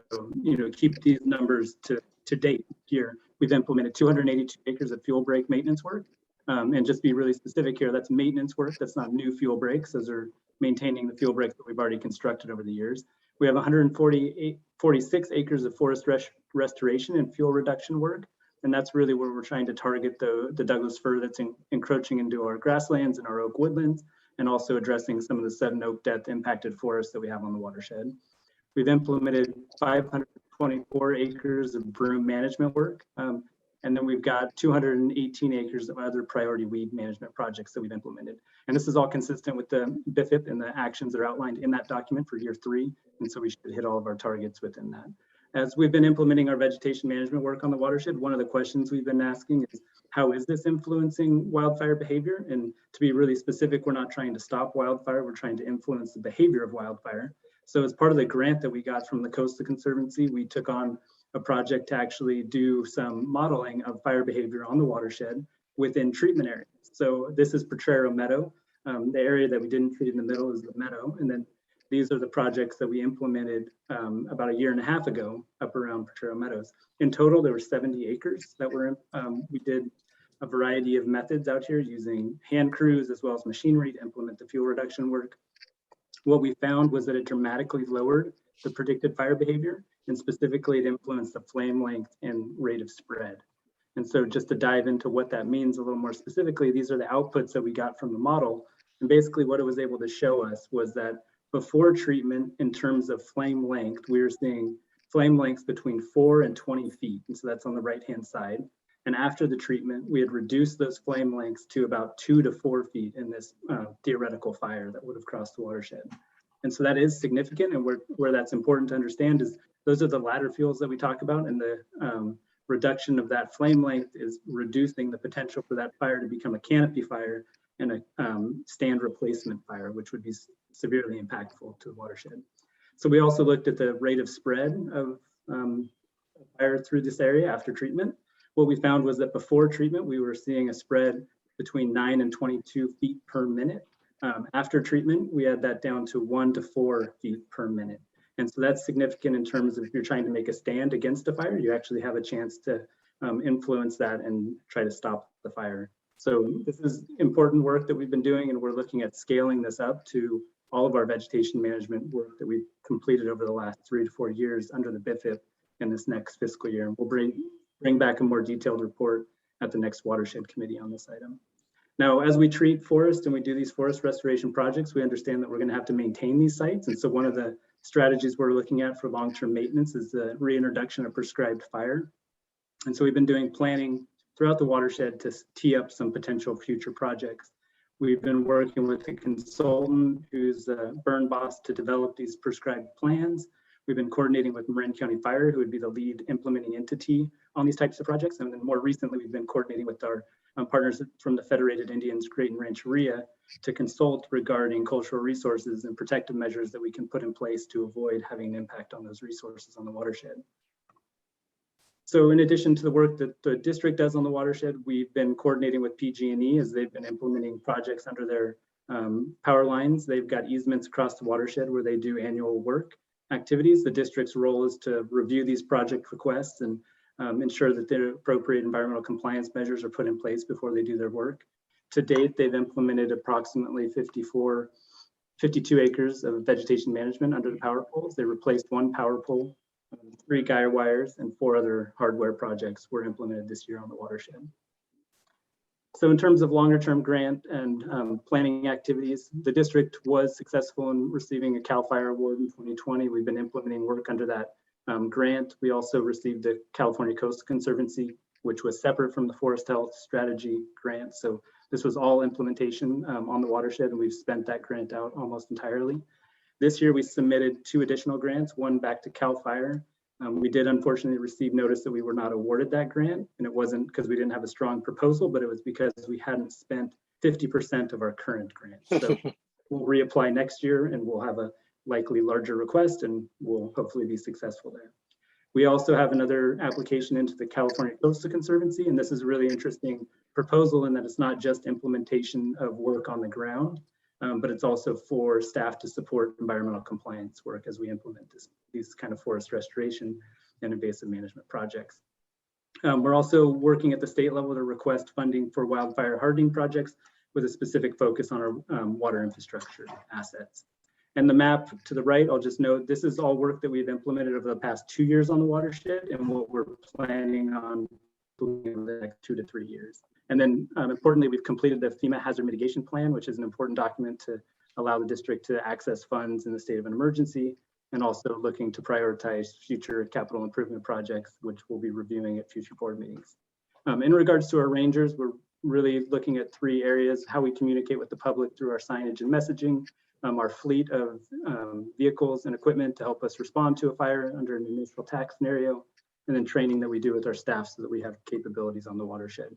keep these numbers to date here. We've implemented 282 acres of fuel break maintenance work. And just be really specific here, that's maintenance work. That's not new fuel breaks. Those are maintaining the fuel breaks that we've already constructed over the years. We have 146 acres of forest restoration and fuel reduction work. And that's really where we're trying to target the Douglas fir that's encroaching into our grasslands and our oak woodlands, and also addressing some of the sudden oak death impacted forests that we have on the watershed. We've implemented 524 acres of broom management work. And then we've got 218 acres of other priority weed management projects that we've implemented. And this is all consistent with the BIFIP and the actions that are outlined in that document for year 3. And so we should hit all of our targets within that. As we've been implementing our vegetation management work on the watershed, one of the questions we've been asking is, how is this influencing wildfire behavior? And to be really specific, we're not trying to stop wildfire, we're trying to influence the behavior of wildfire. So as part of the grant that we got from the Coastal Conservancy, we took on a project to actually do some modeling of fire behavior on the watershed within treatment areas. So this is Potrero Meadow. The area that we didn't treat in the middle is the meadow. And then these are the projects that we implemented about a year and a half ago up around Potrero Meadows. In total, there were 70 acres that were, we did a variety of methods out here using hand crews as well as machinery to implement the fuel reduction work. What we found was that it dramatically lowered the predicted fire behavior, and specifically it influenced the flame length and rate of spread. And so just to dive into what that means a little more specifically, these are the outputs that we got from the model. And basically what it was able to show us was that before treatment, in terms of flame length, we were seeing flame lengths between 4 and 20 feet. And so that's on the right-hand side. And after the treatment, we had reduced those flame lengths to about 2 to 4 feet in this theoretical fire that would have crossed the watershed. And so that is significant. And where that's important to understand is those are the ladder fuels that we talk about, and the reduction of that flame length is reducing the potential for that fire to become a canopy fire and a stand replacement fire, which would be severely impactful to the watershed. So we also looked at the rate of spread of fire through this area after treatment. What we found was that before treatment, we were seeing a spread between 9 and 22 feet per minute. After treatment, we had that down to 1 to 4 feet per minute. And so that's significant in terms of if you're trying to make a stand against a fire, you actually have a chance to influence that and try to stop the fire. So this is important work that we've been doing, and we're looking at scaling this up to all of our vegetation management work that we've completed over the last 3 to 4 years under the BIFIP in this next fiscal year. And we'll bring back a more detailed report at the next watershed committee on this item. Now, as we treat forest and we do these forest restoration projects, we understand that we're going to have to maintain these sites. And so one of the strategies we're looking at for long-term maintenance is the reintroduction of prescribed fire. And so we've been doing planning throughout the watershed to tee up some potential future projects. We've been working with a consultant who's a burn boss to develop these prescribed plans. We've been coordinating with Marin County Fire, who would be the lead implementing entity on these types of projects. And then more recently, we've been coordinating with our partners from the Federated Indians, Great and Rancheria, to consult regarding cultural resources and protective measures that we can put in place to avoid having an impact on those resources on the watershed. So in addition to the work that the district does on the watershed, we've been coordinating with PG&E as they've been implementing projects under their power lines. They've got easements across the watershed where they do annual work activities. The district's role is to review these project requests and ensure that the appropriate environmental compliance measures are put in place before they do their work. To date, they've implemented approximately 52 acres of vegetation management under the power poles. They replaced 1 power pole, 3 guy wires, and 4 other hardware projects were implemented this year on the watershed. So in terms of longer term grant and planning activities, the district was successful in receiving a CAL FIRE award in 2020. We've been implementing work under that grant. We also received the California Coastal Conservancy, which was separate from the Forest Health Strategy grant. So this was all implementation on the watershed, and we've spent that grant out almost entirely. This year, we submitted 2 additional grants, one back to CAL FIRE. We did unfortunately receive notice that we were not awarded that grant, and it wasn't because we didn't have a strong proposal, but it was because we hadn't spent 50% of our current grant. So we'll reapply next year, and we'll have a likely larger request, and we'll hopefully be successful there. We also have another application into the California Coastal Conservancy, and this is a really interesting proposal in that it's not just implementation of work on the ground, but it's also for staff to support environmental compliance work as we implement these kind of forest restoration and invasive management projects. We're also working at the state level to request funding for wildfire hardening projects with a specific focus on our water infrastructure assets. And the map to the right, I'll just note, this is all work that we've implemented over the past 2 years on the watershed and what we're planning on doing in the next 2 to 3 years. And then importantly, we've completed the FEMA Hazard Mitigation Plan, which is an important document to allow the district to access funds in the state of an emergency, and also looking to prioritize future capital improvement projects, which we'll be reviewing at future board meetings. In regards to our rangers, we're really looking at 3 areas: how we communicate with the public through our signage and messaging, our fleet of vehicles and equipment to help us respond to a fire under an initial attack scenario, and then training that we do with our staff so that we have capabilities on the watershed.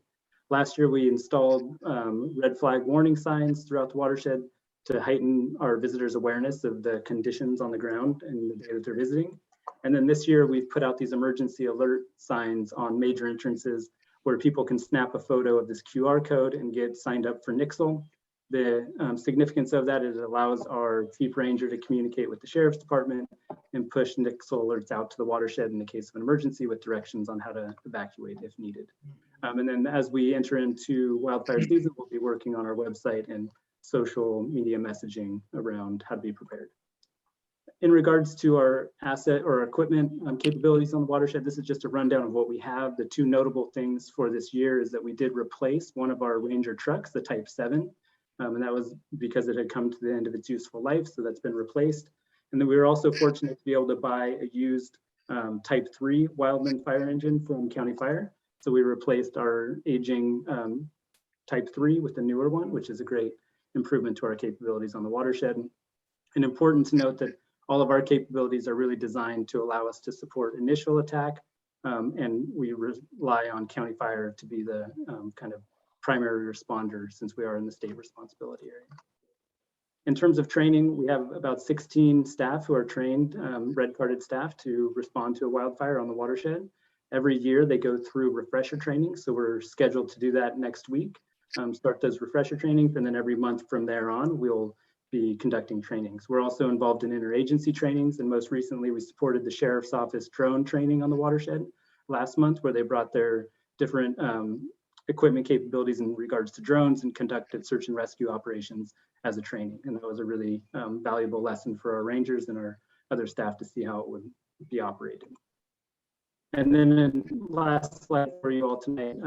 Last year, we installed red flag warning signs throughout the watershed to heighten our visitors' awareness of the conditions on the ground and the day that they're visiting. And then this year, we've put out these emergency alert signs on major entrances where people can snap a photo of this QR code and get signed up for Nixle. The significance of that is it allows our chief ranger to communicate with the sheriff's department and push NICSL alerts out to the watershed in the case of an emergency with directions on how to evacuate if needed. And then as we enter into wildfire season, we'll be working on our website and social media messaging around how to be prepared. In regards to our asset or equipment capabilities on the watershed, this is just a rundown of what we have. The two notable things for this year is that we did replace one of our Ranger trucks, the Type 7, and that was because it had come to the end of its useful life, so that's been replaced. And then we were also fortunate to be able to buy a used Type 3 Wildland fire engine from County Fire. So we replaced our aging Type 3 with the newer one, which is a great improvement to our capabilities on the watershed. And important to note that all of our capabilities are really designed to allow us to support initial attack, and we rely on County Fire to be the kind of primary responder since we are in the state responsibility area. In terms of training, we have about 16 staff who are trained, red carded staff, to respond to a wildfire on the watershed. Every year they go through refresher training, so we're scheduled to do that next week, start those refresher trainings, and then every month from there on, we'll be conducting trainings. We're also involved in interagency trainings, and most recently we supported the Sheriff's Office drone training on the watershed last month, where they brought their different equipment capabilities in regards to drones and conducted search and rescue operations as a training. And that was a really valuable lesson for our rangers and our other staff to see how it would be operated. And then last slide for you all tonight,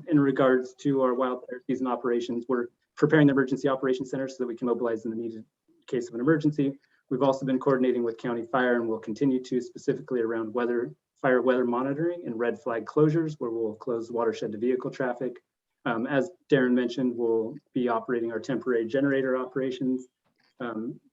in regards to our wildfire season operations, we're preparing the emergency operations center so that we can mobilize in the needed case of an emergency. We've also been coordinating with County Fire, and we'll continue to, specifically around fire weather monitoring and red flag closures, where we'll close watershed to vehicle traffic. As Darren mentioned, we'll be operating our temporary generator operations.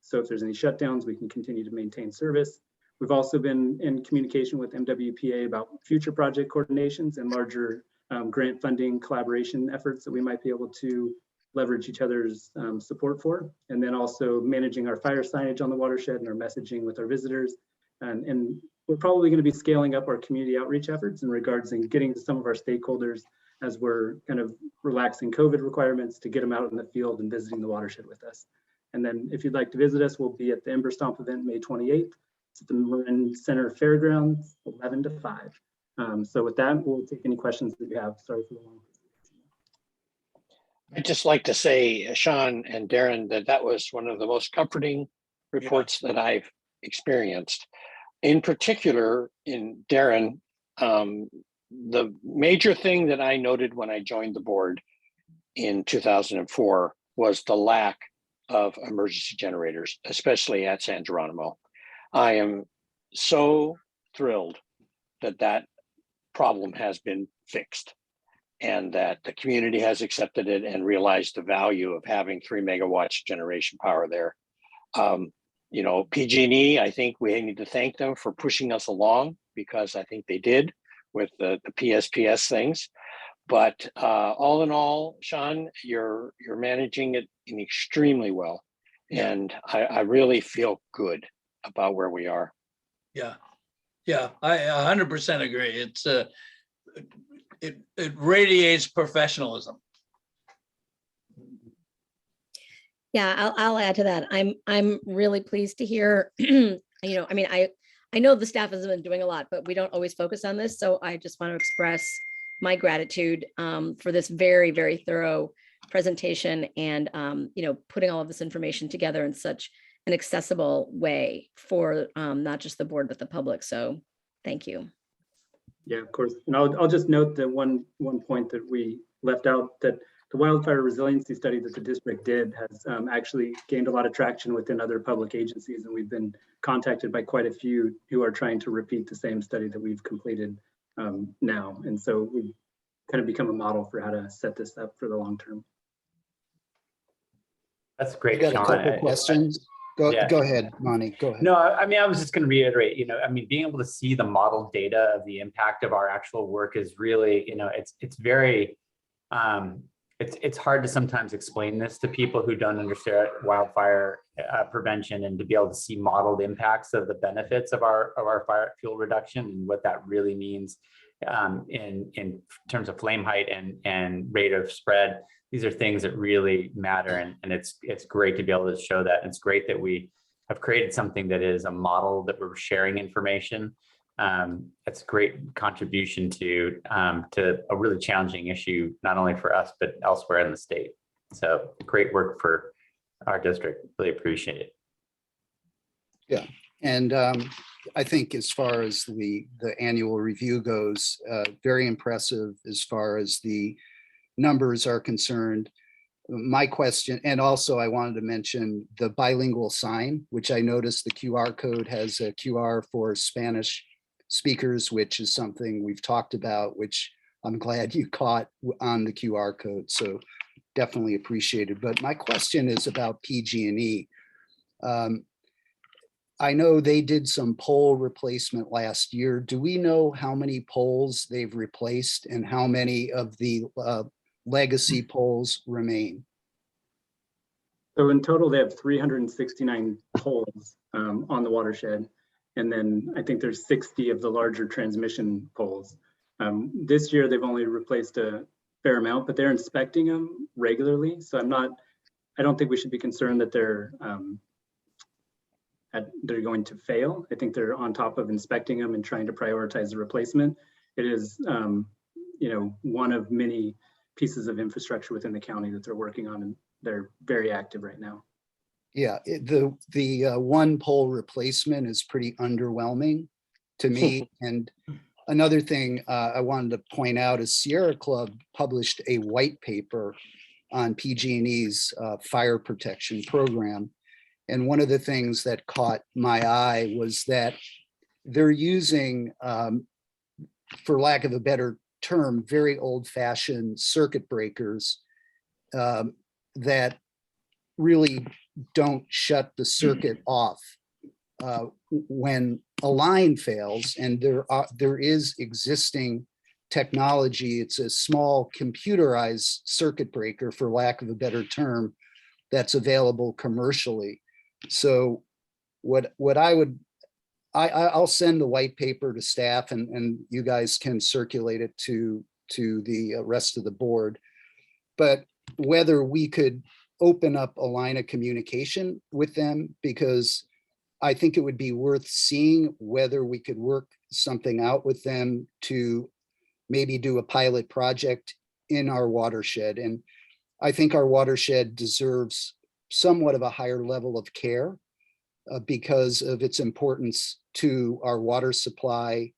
So if there's any shutdowns, we can continue to maintain service. We've also been in communication with MWPA about future project coordinations and larger grant funding collaboration efforts that we might be able to leverage each other's support for. And then also managing our fire signage on the watershed and our messaging with our visitors. And we're probably going to be scaling up our community outreach efforts in regards and getting to some of our stakeholders as we're kind of relaxing COVID requirements to get them out in the field and visiting the watershed with us. And then if you'd like to visit us, we'll be at the Ember Stomp event May 28th. It's at the Marin Center Fairgrounds, 11 to 5. So with that, we'll take any questions that you have. Sorry for the long. I'd just like to say, Sean and Darren, that was one of the most comforting reports that I've experienced. In particular, in Darren, the major thing that I noted when I joined the board in 2004 was the lack of emergency generators, especially at Sandronimo. I am so thrilled that that problem has been fixed and that the community has accepted it and realized the value of having 3 megawatts generation power there. You know, PG&E, I think we need to thank them for pushing us along, because I think they did with the PSPS things. But all in all, Sean, you're managing it in extremely well. And I really feel good about where we are. Yeah, I 100% agree. It's it radiates professionalism. Yeah, I'll add to that. I'm really pleased to hear, you know, I mean, I know the staff has been doing a lot, but we don't always focus on this. So I just want to express my gratitude for this very, very thorough presentation and, you know, putting all of this information together in such an accessible way for not just the board, but the public. So thank you. Yeah, of course. And I'll just note that one point that we left out, that the wildfire resiliency study that the district did has actually gained a lot of traction within other public agencies. And we've been contacted by quite a few who are trying to repeat the same study that we've completed now. And so we've kind of become a model for how to set this up for the long term. That's great, I got Sean. a couple questions. Go ahead, Monty, go ahead. No, I mean, I was just going to reiterate, you know, I mean, being able to see the model data of the impact of our actual work is really, you know, it's very it's hard to sometimes explain this to people who don't understand wildfire prevention, and to be able to see modeled impacts of the benefits of our fire fuel reduction and what that really means in terms of flame height and rate of spread. These are things that really matter, and it's great to be able to show that. And it's great that we have created something that is a model that we're sharing information. That's a great contribution to a really challenging issue, not only for us, but elsewhere in the state. So great work for our district. Really appreciate it. Yeah, and I think as far as the annual review goes, very impressive as far as the numbers are concerned. My question, and also I wanted to mention the bilingual sign, which I noticed the QR code has a QR for Spanish speakers, which is something we've talked about, which I'm glad you caught on the QR code. So definitely appreciated. But my question is about PG&E. I know they did some pole replacement last year. Do we know how many poles they've replaced and how many of the legacy poles remain? So in total, they have 369 poles on the watershed. And then I think there's 60 of the larger transmission poles. This year, they've only replaced a fair amount, but they're inspecting them regularly. So I don't think we should be concerned that they're going to fail. I think they're on top of inspecting them and trying to prioritize the replacement. It is, one of many pieces of infrastructure within the county that they're working on, and they're very active right now. Yeah, the one pole replacement is pretty underwhelming to me. And another thing I wanted to point out is Sierra Club published a white paper on PG&E's fire protection program. And one of the things that caught my eye was that they're using, for lack of a better term, very old-fashioned circuit breakers that really don't shut the circuit off when a line fails. And there is existing technology. It's a small computerized circuit breaker, for lack of a better term, that's available commercially. So I'll send the white paper to staff, and you guys can circulate it to the rest of the board. But whether we could open up a line of communication with them, because I think it would be worth seeing whether we could work something out with them to maybe do a pilot project in our watershed. And I think our watershed deserves somewhat of a higher level of care because of its importance to our water supply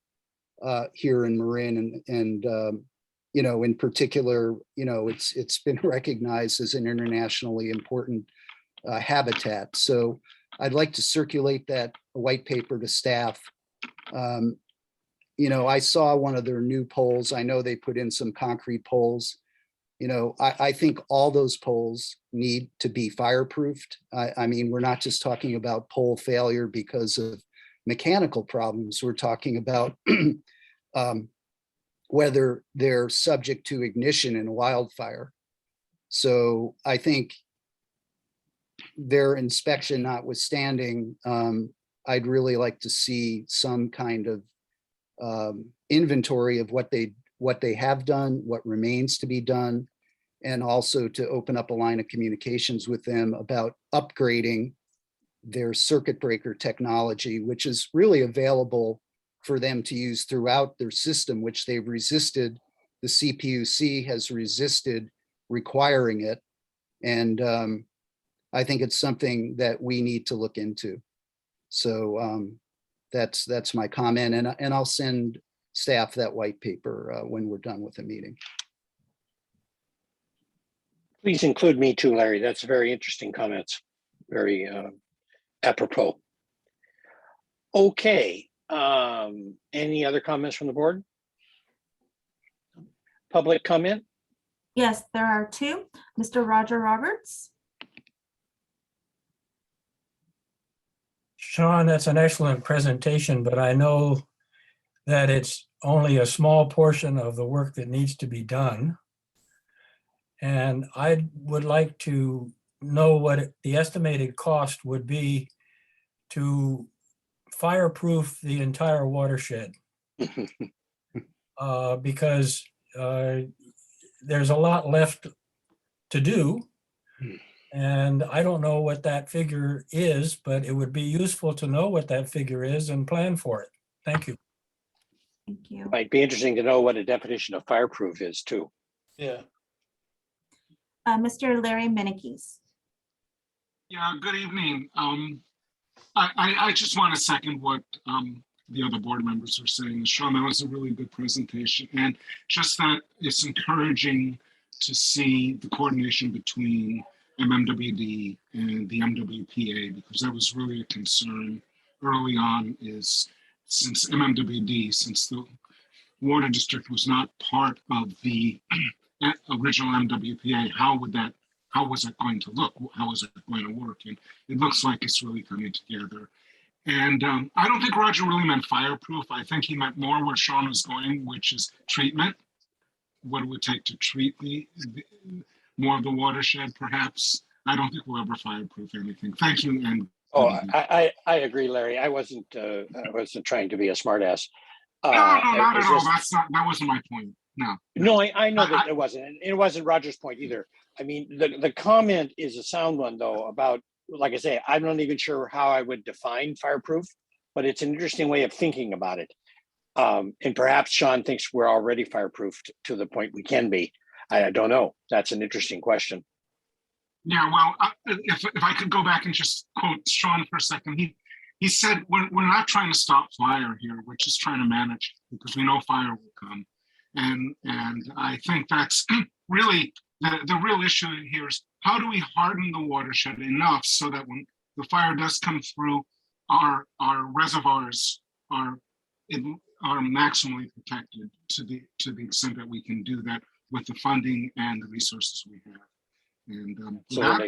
here in Marin, and in particular, it's been recognized as an internationally important habitat. So I'd like to circulate that white paper to staff. I saw one of their new poles. I know they put in some concrete poles. I think all those poles need to be fireproofed. I mean, we're not just talking about pole failure because of mechanical problems. We're talking about whether they're subject to ignition in a wildfire. So I think their inspection notwithstanding, I'd really like to see some kind of inventory of what they have done, what remains to be done, and also to open up a line of communications with them about upgrading their circuit breaker technology, which is really available for them to use throughout their system, which they've resisted. The CPUC has resisted requiring it. And I think it's something that we need to look into. So that's my comment. And I'll send staff that white paper when we're done with the meeting. Please include me too, Larry. That's very interesting comments. Very apropos. Okay. Any other comments from the board? Public comment? Yes, there are two. Mr. Roger Roberts. Sean, that's an excellent presentation, but I know that it's only a small portion of the work that needs to be done. And I would like to know what the estimated cost would be to fireproof the entire watershed. Because there's a lot left to do. And I don't know what that figure is, but it would be useful to know what that figure is and plan for it. Thank you. Thank you. Might be interesting to know what a definition of fireproof is too. Yeah. Mr. Larry Minikis. Yeah, good evening. I just want to second what the other board members are saying. Sean, that was a really good presentation. And just that it's encouraging to see the coordination between MMWD and the MWPA, because that was really a concern early on, is since the water district was not part of the original MWPA, how was it going to look? How was it going to work? And it looks like it's really coming together. And I don't think Roger really meant fireproof. I think he meant more where Sean was going, which is treatment. What it would take to treat the more of the watershed, perhaps. I don't think we'll ever fireproof anything. Thank you. And I agree, Larry. I wasn't trying to be a smartass. No, not at all. That wasn't my point. No, I know that it wasn't. It wasn't Roger's point either. I mean, the comment is a sound one though about, like I say, I'm not even sure how I would define fireproof, but it's an interesting way of thinking about it. And perhaps Sean thinks we're already fireproofed to the point we can be. I don't know. That's an interesting question. Yeah, well, if I could go back and just quote Sean for a second, he said, we're not trying to stop fire here. We're just trying to manage it because we know fire will come. And I think that's really the real issue here is how do we harden the watershed enough so that when the fire does come through, our reservoirs are maximally protected to the extent that we can do that with the funding and the resources we have. And So that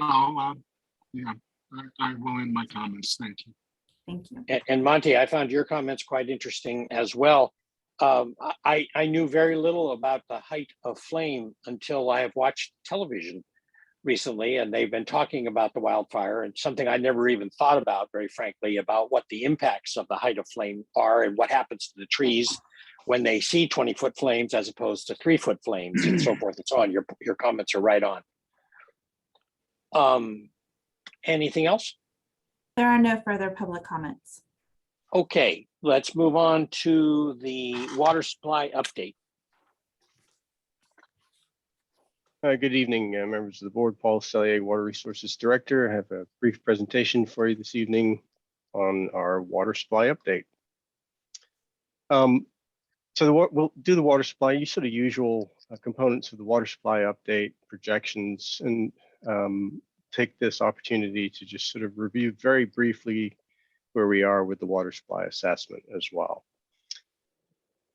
I will end my comments. Thank you. Thank you. And Monty, I found your comments quite interesting as well. I knew very little about the height of flame until I have watched television recently, and they've been talking about the wildfire, and something I never even thought about, very frankly, about what the impacts of the height of flame are and what happens to the trees when they see 20-foot flames as opposed to 3-foot flames and so forth and so on. Your comments are right on. Anything else? There are no further public comments. Okay, let's move on to the water supply update. Good evening, members of the board. Paul Sellier, Water Resources Director. I have a brief presentation for you this evening on our water supply update. So we'll do the water supply, you sort of usual components of the water supply update, projections, and take this opportunity to just sort of review very briefly where we are with the water supply assessment as well.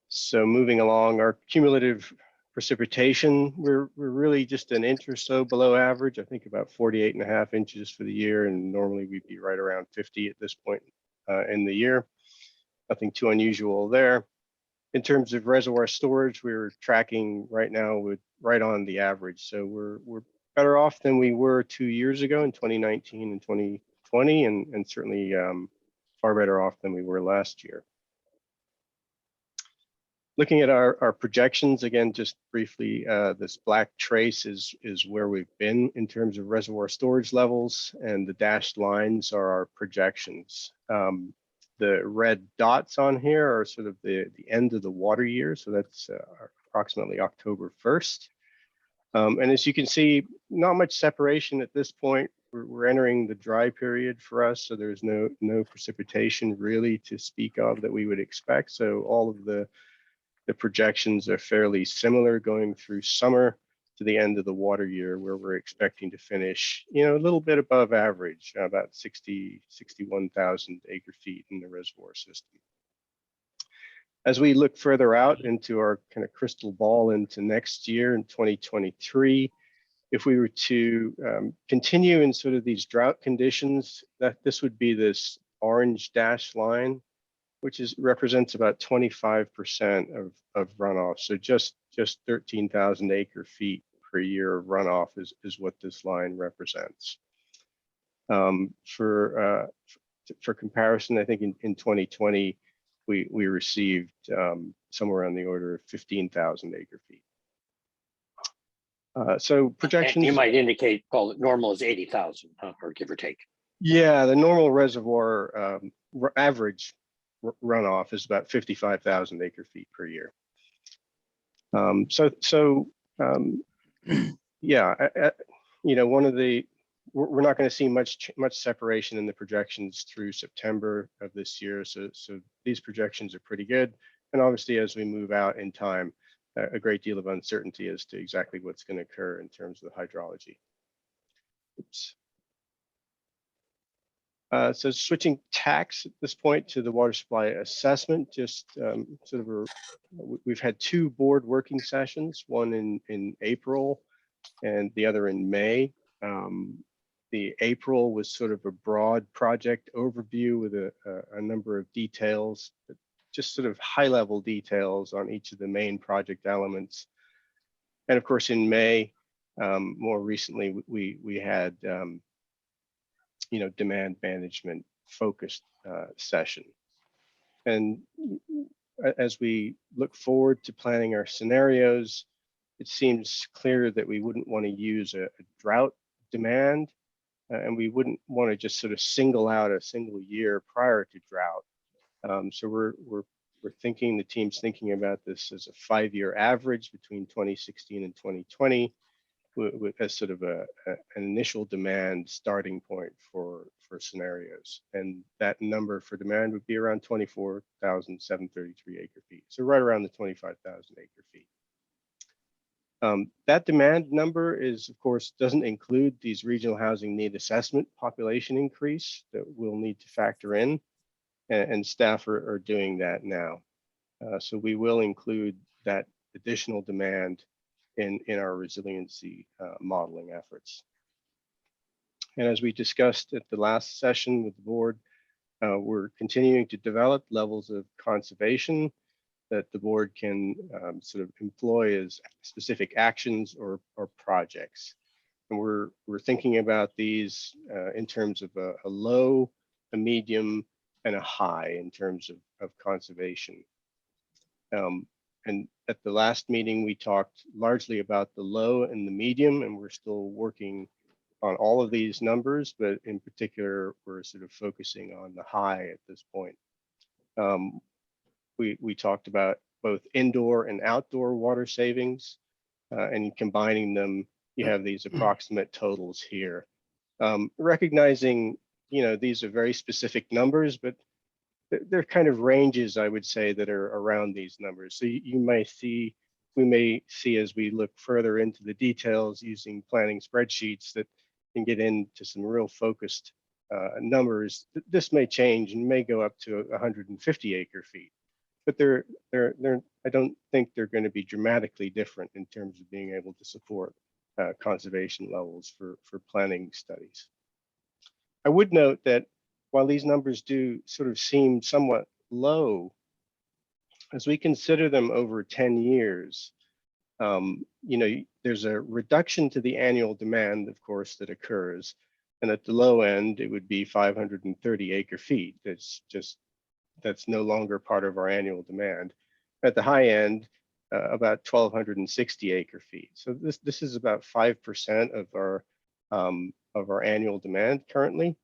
So moving along, our cumulative precipitation, we're really just an inch or so below average. I think about 48.5 inches for the year, and normally we'd be right around 50 at this point in the year. Nothing too unusual there. In terms of reservoir storage, we're tracking right now with right on the average. So we're better off than we were 2 years ago in 2019 and 2020, and certainly far better off than we were last year. Looking at our projections, again, just briefly, this black trace is where we've been in terms of reservoir storage levels, and the dashed lines are our projections. The red dots on here are sort of the end of the water year, so that's approximately October 1st. And as you can see, not much separation at this point. We're entering the dry period for us, so there's no precipitation really to speak of that we would expect. So all of the projections are fairly similar going through summer to the end of the water year, where we're expecting to finish, a little bit above average, about 61,000 acre feet in the reservoir system. As we look further out into our kind of crystal ball into next year in 2023, if we were to continue in sort of these drought conditions, this would be this orange dashed line, which represents about 25% of runoff. So just 13,000 acre feet per year of runoff is what this line represents. For comparison, I think in 2020, we received somewhere on the order of 15,000 acre feet. So projections. You might indicate, call it normal is 80,000, or give or take. Yeah, the normal reservoir average runoff is about 55,000 acre feet per year. Yeah, one of the, we're not going to see much separation in the projections through September of this year. So these projections are pretty good. And obviously, as we move out in time, a great deal of uncertainty as to exactly what's going to occur in terms of the hydrology. Oops. So switching tacks at this point to the water supply assessment, just we've had two board working sessions, one in April and the other in May. The April was sort of a broad project overview with a number of details, just sort of high level details on each of the main project elements. And of course, in May, more recently, we had demand management focused session. And as we look forward to planning our scenarios, it seems clear that we wouldn't want to use a drought demand, and we wouldn't want to just sort of single out a single year prior to drought. So we're thinking, the team's thinking about this as a 5-year average between 2016 and 2020. As sort of an initial demand starting point for scenarios. And that number for demand would be around 24,733 acre feet. So right around the 25,000 acre feet. That demand number is, of course, doesn't include these regional housing need assessment population increase that we'll need to factor in. And staff are doing that now. So we will include that additional demand in our resiliency modeling efforts. And as we discussed at the last session with the board, we're continuing to develop levels of conservation that the board can sort of employ as specific actions or projects. And we're thinking about these in terms of a low, a medium, and a high in terms of conservation. And at the last meeting, we talked largely about the low and the medium, and we're still working on all of these numbers, but in particular, we're sort of focusing on the high at this point. We talked about both indoor and outdoor water savings, and combining them, you have these approximate totals here. Recognizing, these are very specific numbers, but they're kind of ranges, I would say, that are around these numbers. So we may see as we look further into the details using planning spreadsheets that can get into some real focused numbers. This may change and may go up to 150 acre feet, but I don't think they're going to be dramatically different in terms of being able to support conservation levels for planning studies. I would note that while these numbers do sort of seem somewhat low, as we consider them over 10 years, there's a reduction to the annual demand, of course, that occurs. And at the low end, it would be 530 acre feet. That's no longer part of our annual demand. At the high end, about 1,260 acre feet. So this is about 5% of our annual demand currently.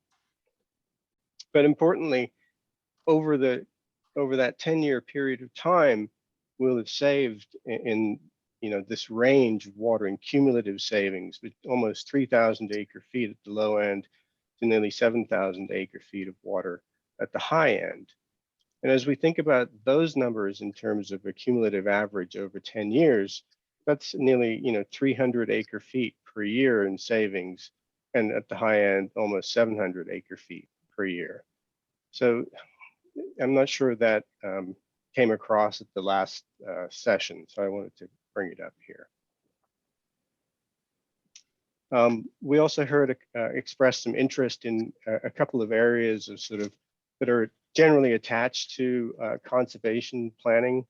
But importantly, over that 10-year period of time, we'll have saved in this range of water and cumulative savings, with almost 3,000 acre feet at the low end to nearly 7,000 acre feet of water at the high end. And as we think about those numbers in terms of a cumulative average over 10 years, that's nearly 300 acre feet per year in savings, and at the high end, almost 700 acre feet per year. So I'm not sure that came across at the last session, so I wanted to bring it up here. We also heard expressed some interest in a couple of areas of that are generally attached to conservation planning.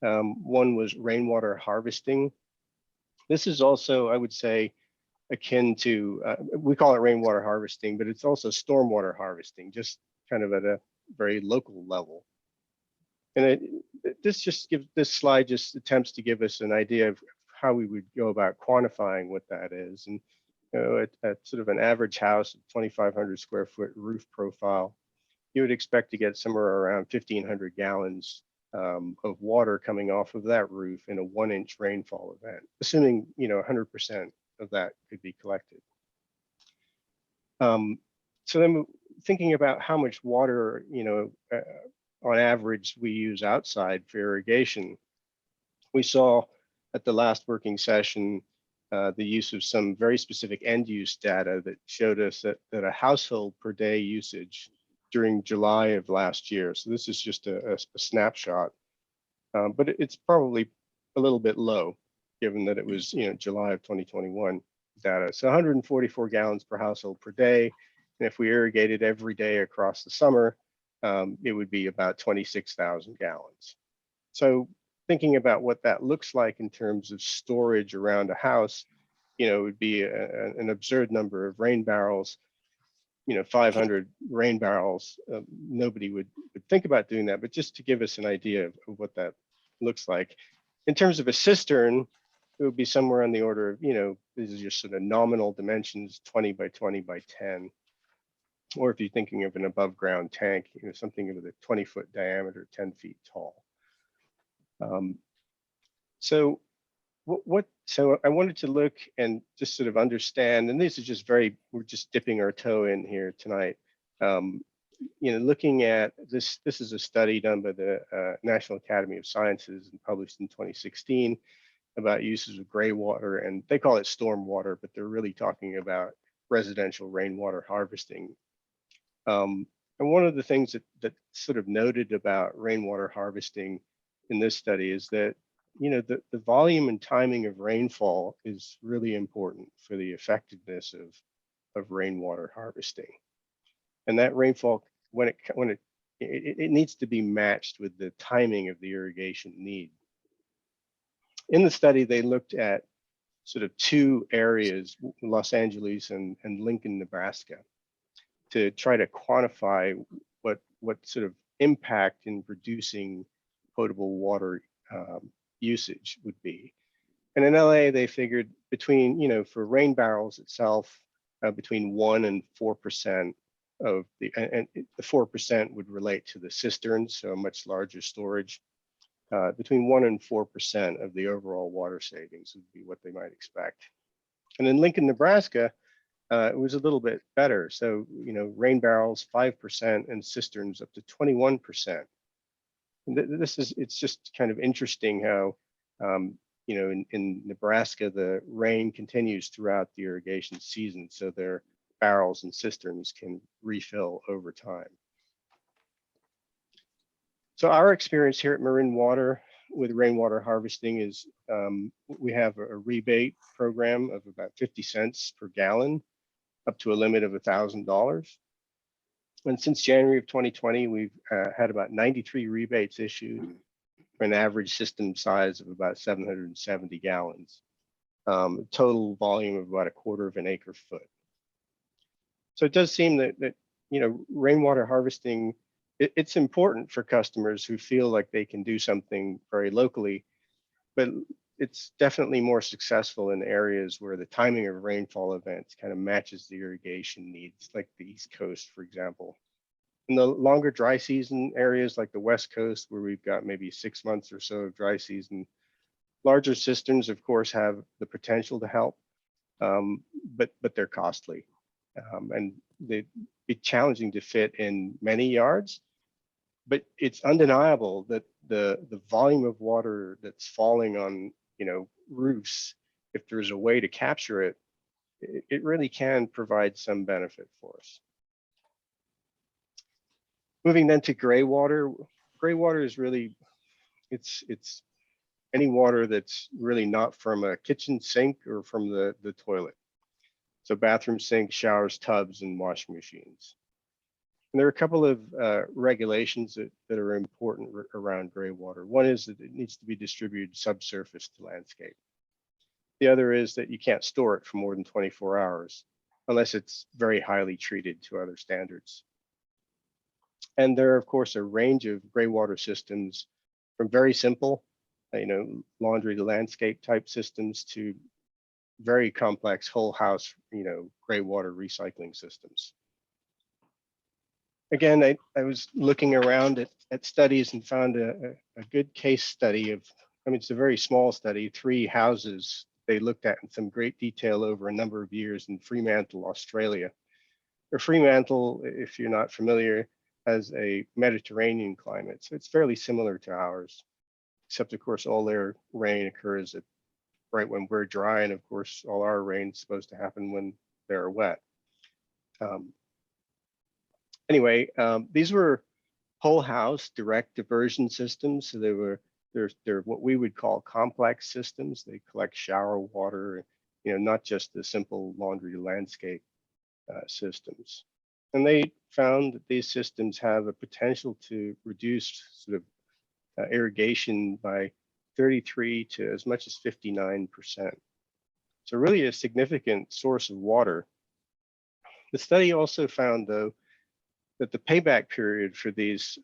One was rainwater harvesting. This is also, I would say, akin to, we call it rainwater harvesting, but it's also stormwater harvesting, just kind of at a very local level. And this slide just attempts to give us an idea of how we would go about quantifying what that is. And at sort of an average house, 2,500 square foot roof profile, you would expect to get somewhere around 1,500 gallons of water coming off of that roof in a 1-inch rainfall event, assuming 100% of that could be collected. So then thinking about how much water, on average we use outside for irrigation, we saw at the last working session the use of some very specific end use data that showed us that a household per day usage during July of last year. So this is just a snapshot, but it's probably a little bit low given that it was July of 2021 data. So 144 gallons per household per day. And if we irrigated every day across the summer, it would be about 26,000 gallons. So thinking about what that looks like in terms of storage around a house, it would be an absurd number of rain barrels, 500 rain barrels. Nobody would think about doing that, but just to give us an idea of what that looks like. In terms of a cistern, it would be somewhere on the order of, this is just sort of nominal dimensions, 20 by 20 by 10. Or if you're thinking of an above ground tank, something with a 20-foot diameter, 10 feet tall. So I wanted to look and just sort of understand, and this is just we're just dipping our toe in here tonight. Looking at this is a study done by the National Academy of Sciences and published in 2016 about uses of gray water, and they call it storm water, but they're really talking about residential rainwater harvesting. And one of the things that sort of noted about rainwater harvesting in this study is that, the volume and timing of rainfall is really important for the effectiveness of rainwater harvesting. And that rainfall, when it needs to be matched with the timing of the irrigation need. In the study, they looked at sort of two areas, Los Angeles and Lincoln, Nebraska, to try to quantify what sort of impact in producing potable water usage would be. And in LA, they figured between, for rain barrels itself, between 1% and 4% of and the 4% would relate to the cisterns, so a much larger storage. Between 1% and 4% of the overall water savings would be what they might expect. And in Lincoln, Nebraska, it was a little bit better. So, rain barrels 5% and cisterns up to 21%. And it's just kind of interesting how, in Nebraska, the rain continues throughout the irrigation season. So their barrels and cisterns can refill over time. So our experience here at Marin Water with rainwater harvesting is we have a rebate program of about 50 cents per gallon, up to a limit of $1,000. And since January of 2020, we've had about 93 rebates issued for an average system size of about 770 gallons, total volume of about 1/4 of an acre foot. So it does seem that rainwater harvesting, it's important for customers who feel like they can do something very locally, but it's definitely more successful in areas where the timing of rainfall events kind of matches the irrigation needs, like the East Coast, for example. In the longer dry season areas like the West Coast, where we've got maybe 6 months or so of dry season, larger cisterns, of course, have the potential to help, but they're costly. And they'd be challenging to fit in many yards, but it's undeniable that the volume of water that's falling on roofs, if there's a way to capture it, it really can provide some benefit for us. Moving then to gray water. Gray water is really, it's any water that's really not from a kitchen sink or from the toilet. So bathroom sinks, showers, tubs, and washing machines. And there are a couple of regulations that are important around gray water. One is that it needs to be distributed subsurface to landscape. The other is that you can't store it for more than 24 hours unless it's very highly treated to other standards. And there are, of course, a range of gray water systems from very simple, laundry to landscape type systems to very complex whole house, gray water recycling systems. Again, I was looking around at studies and found a good case study of, it's a very small study, 3 houses they looked at in some great detail over a number of years in Fremantle, Australia. Fremantle, if you're not familiar, has a Mediterranean climate, so it's fairly similar to ours, except of course all their rain occurs right when we're dry, and of course all our rain is supposed to happen when they're wet. Anyway, these were whole house direct diversion systems, so they're what we would call complex systems. They collect shower water, not just the simple laundry to landscape systems. And they found that these systems have a potential to reduce sort of irrigation by 33 to as much as 59%. So really a significant source of water. The study also found, though, that the payback period for these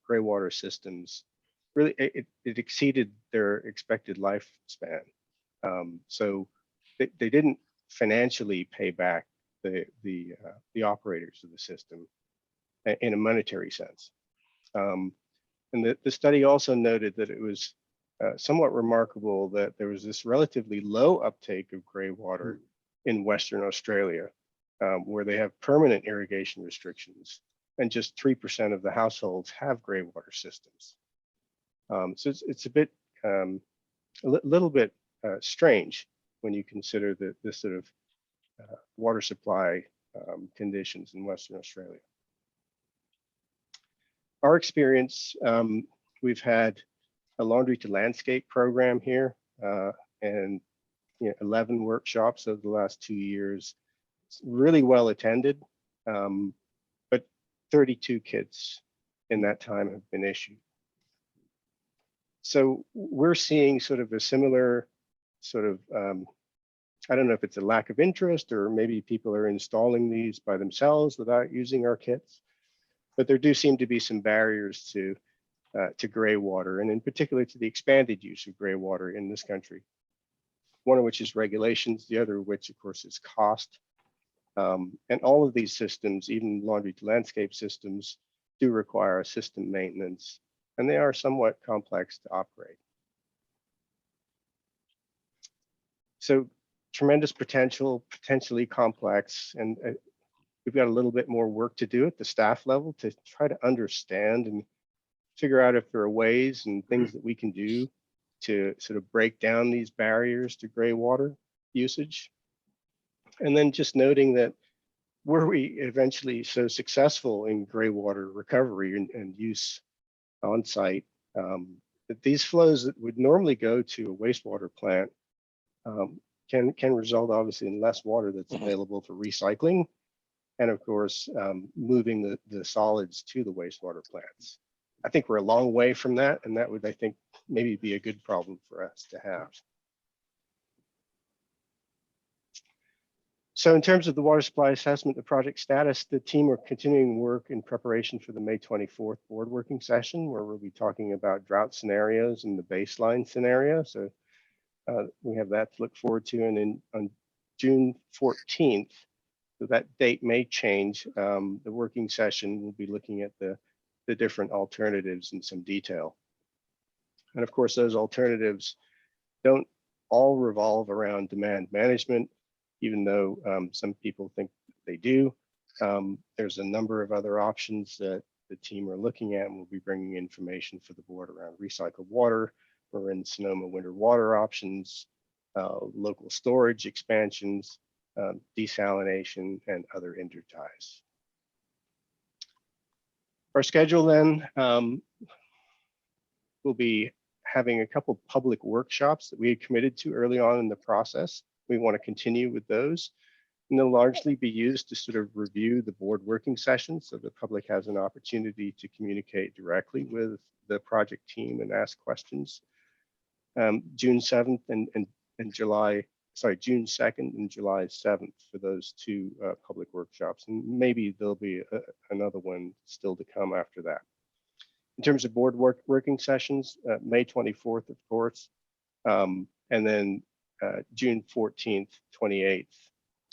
gray water systems really it exceeded their expected lifespan. So they didn't financially pay back the operators of the system in a monetary sense. And the study also noted that it was somewhat remarkable that there was this relatively low uptake of gray water in Western Australia, where they have permanent irrigation restrictions, and just 3% of the households have gray water systems. So it's a bit, a little bit strange when you consider this sort of water supply conditions in Western Australia. Our experience, we've had a laundry to landscape program here, and 11 workshops over the last 2 years. It's really well attended, but 32 kits in that time have been issued. So we're seeing sort of a similar sort of, I don't know if it's a lack of interest or maybe people are installing these by themselves without using our kits, but there do seem to be some barriers to gray water, and in particular to the expanded use of gray water in this country. One of which is regulations, the other of which of course is cost. And all of these systems, even laundry to landscape systems, do require system maintenance, and they are somewhat complex to operate. So tremendous potential, potentially complex, and we've got a little bit more work to do at the staff level to try to understand and figure out if there are ways and things that we can do to sort of break down these barriers to gray water usage. And then just noting that were we eventually so successful in gray water recovery and use on site, that these flows that would normally go to a wastewater plant can result obviously in less water that's available for recycling, and of course moving the solids to the wastewater plants. I think we're a long way from that, and that would, I think, maybe be a good problem for us to have. So in terms of the water supply assessment, the project status, the team are continuing work in preparation for the May 24th board working session, where we'll be talking about drought scenarios and the baseline scenario. So we have that to look forward to. And then on June 14th, so that date may change, the working session will be looking at the different alternatives in some detail. And of course, those alternatives don't all revolve around demand management, even though some people think they do. There's a number of other options that the team are looking at, and we'll be bringing information for the board around recycled water, Marin Sonoma winter water options, local storage expansions, desalination, and other interties. Our schedule then, we'll be having a couple public workshops that we had committed to early on in the process. We want to continue with those, and they'll largely be used to sort of review the board working sessions, so the public has an opportunity to communicate directly with the project team and ask questions. June 7th and July June 2nd and July 7th for those two public workshops. And maybe there'll be another one still to come after that. In terms of board working sessions, May 24th, of course, and then June 14th, 28th,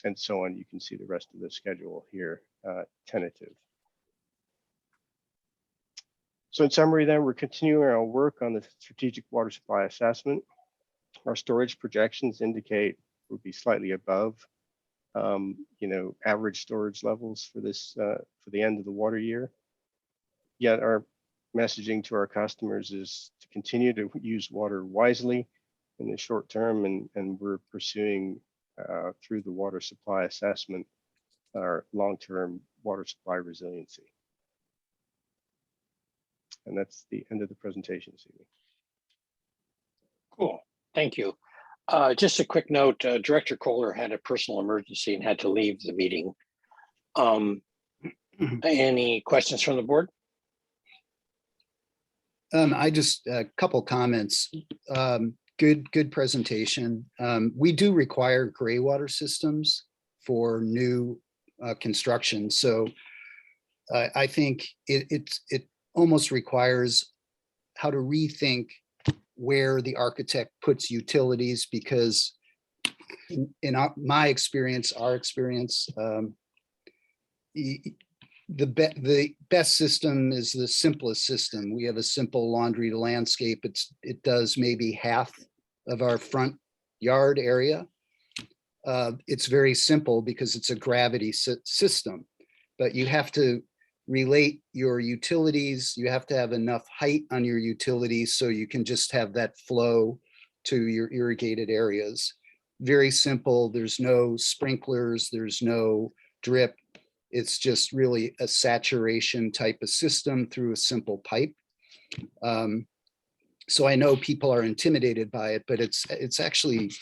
and so on. You can see the rest of the schedule here, tentative. So in summary then, we're continuing our work on the strategic water supply assessment. Our storage projections indicate we'll be slightly above, average storage levels for this, for the end of the water year. Yet our messaging to our customers is to continue to use water wisely in the short term, and we're pursuing through the water supply assessment our long-term water supply resiliency. And that's the end of the presentation this evening. Cool, thank you. Just a quick note, Director Kohler had a personal emergency and had to leave the meeting. Any questions from the board? I just, a couple comments. Good presentation. We do require gray water systems for new construction. So I think it almost requires how to rethink where the architect puts utilities, because in my experience, our experience, the best system is the simplest system. We have a simple laundry to landscape. It does maybe half of our front yard area. It's very simple because it's a gravity system, but you have to relate your utilities. You have to have enough height on your utilities so you can just have that flow to your irrigated areas. Very simple. There's no sprinklers, there's no drip. It's just really a saturation type of system through a simple pipe. So I know people are intimidated by it, but it's actually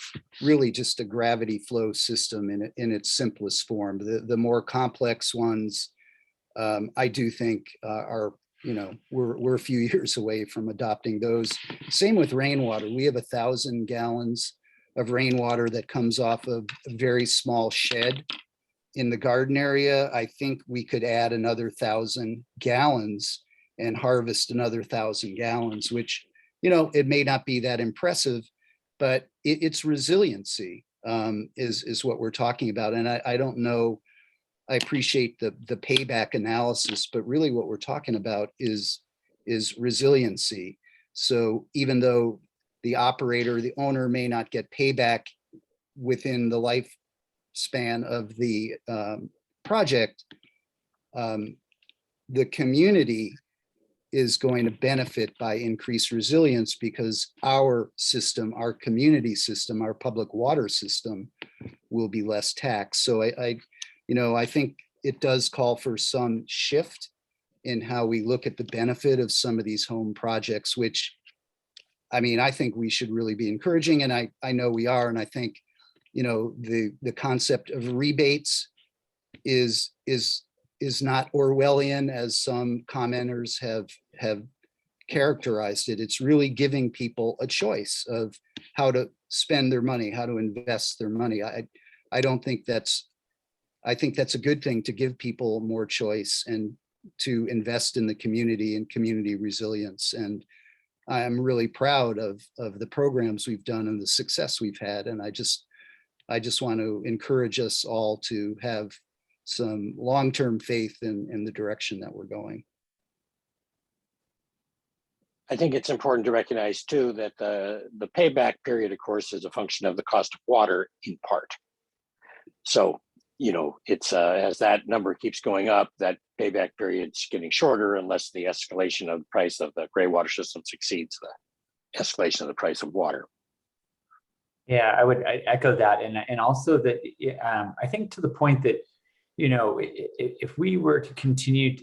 really just a gravity flow system in its simplest form. The more complex ones, I do think are, we're a few years away from adopting those. Same with rainwater. We have 1,000 gallons of rainwater that comes off of a very small shed in the garden area. I think we could add another 1,000 gallons and harvest another 1,000 gallons, which, it may not be that impressive, but it's resiliency is what we're talking about. And I don't know, I appreciate the payback analysis, but really what we're talking about is resiliency. So even though the operator, the owner may not get payback within the lifespan of the project, the community is going to benefit by increased resilience because our system, our community system, our public water system will be less taxed. So I think it does call for some shift in how we look at the benefit of some of these home projects, which, I think we should really be encouraging, and I know we are. And I think, the concept of rebates is not Orwellian, as some commenters have characterized it. It's really giving people a choice of how to spend their money, how to invest their money. I think that's a good thing, to give people more choice and to invest in the community and community resilience. And I'm really proud of the programs we've done and the success we've had. And I just want to encourage us all to have some long-term faith in the direction that we're going. I think it's important to recognize too that the payback period, of course, is a function of the cost of water in part. So, it's as that number keeps going up, that payback period's getting shorter unless the escalation of the price of the gray water system exceeds the escalation of the price of water. Yeah, I echo that. And also that I think to the point that, if we were to continue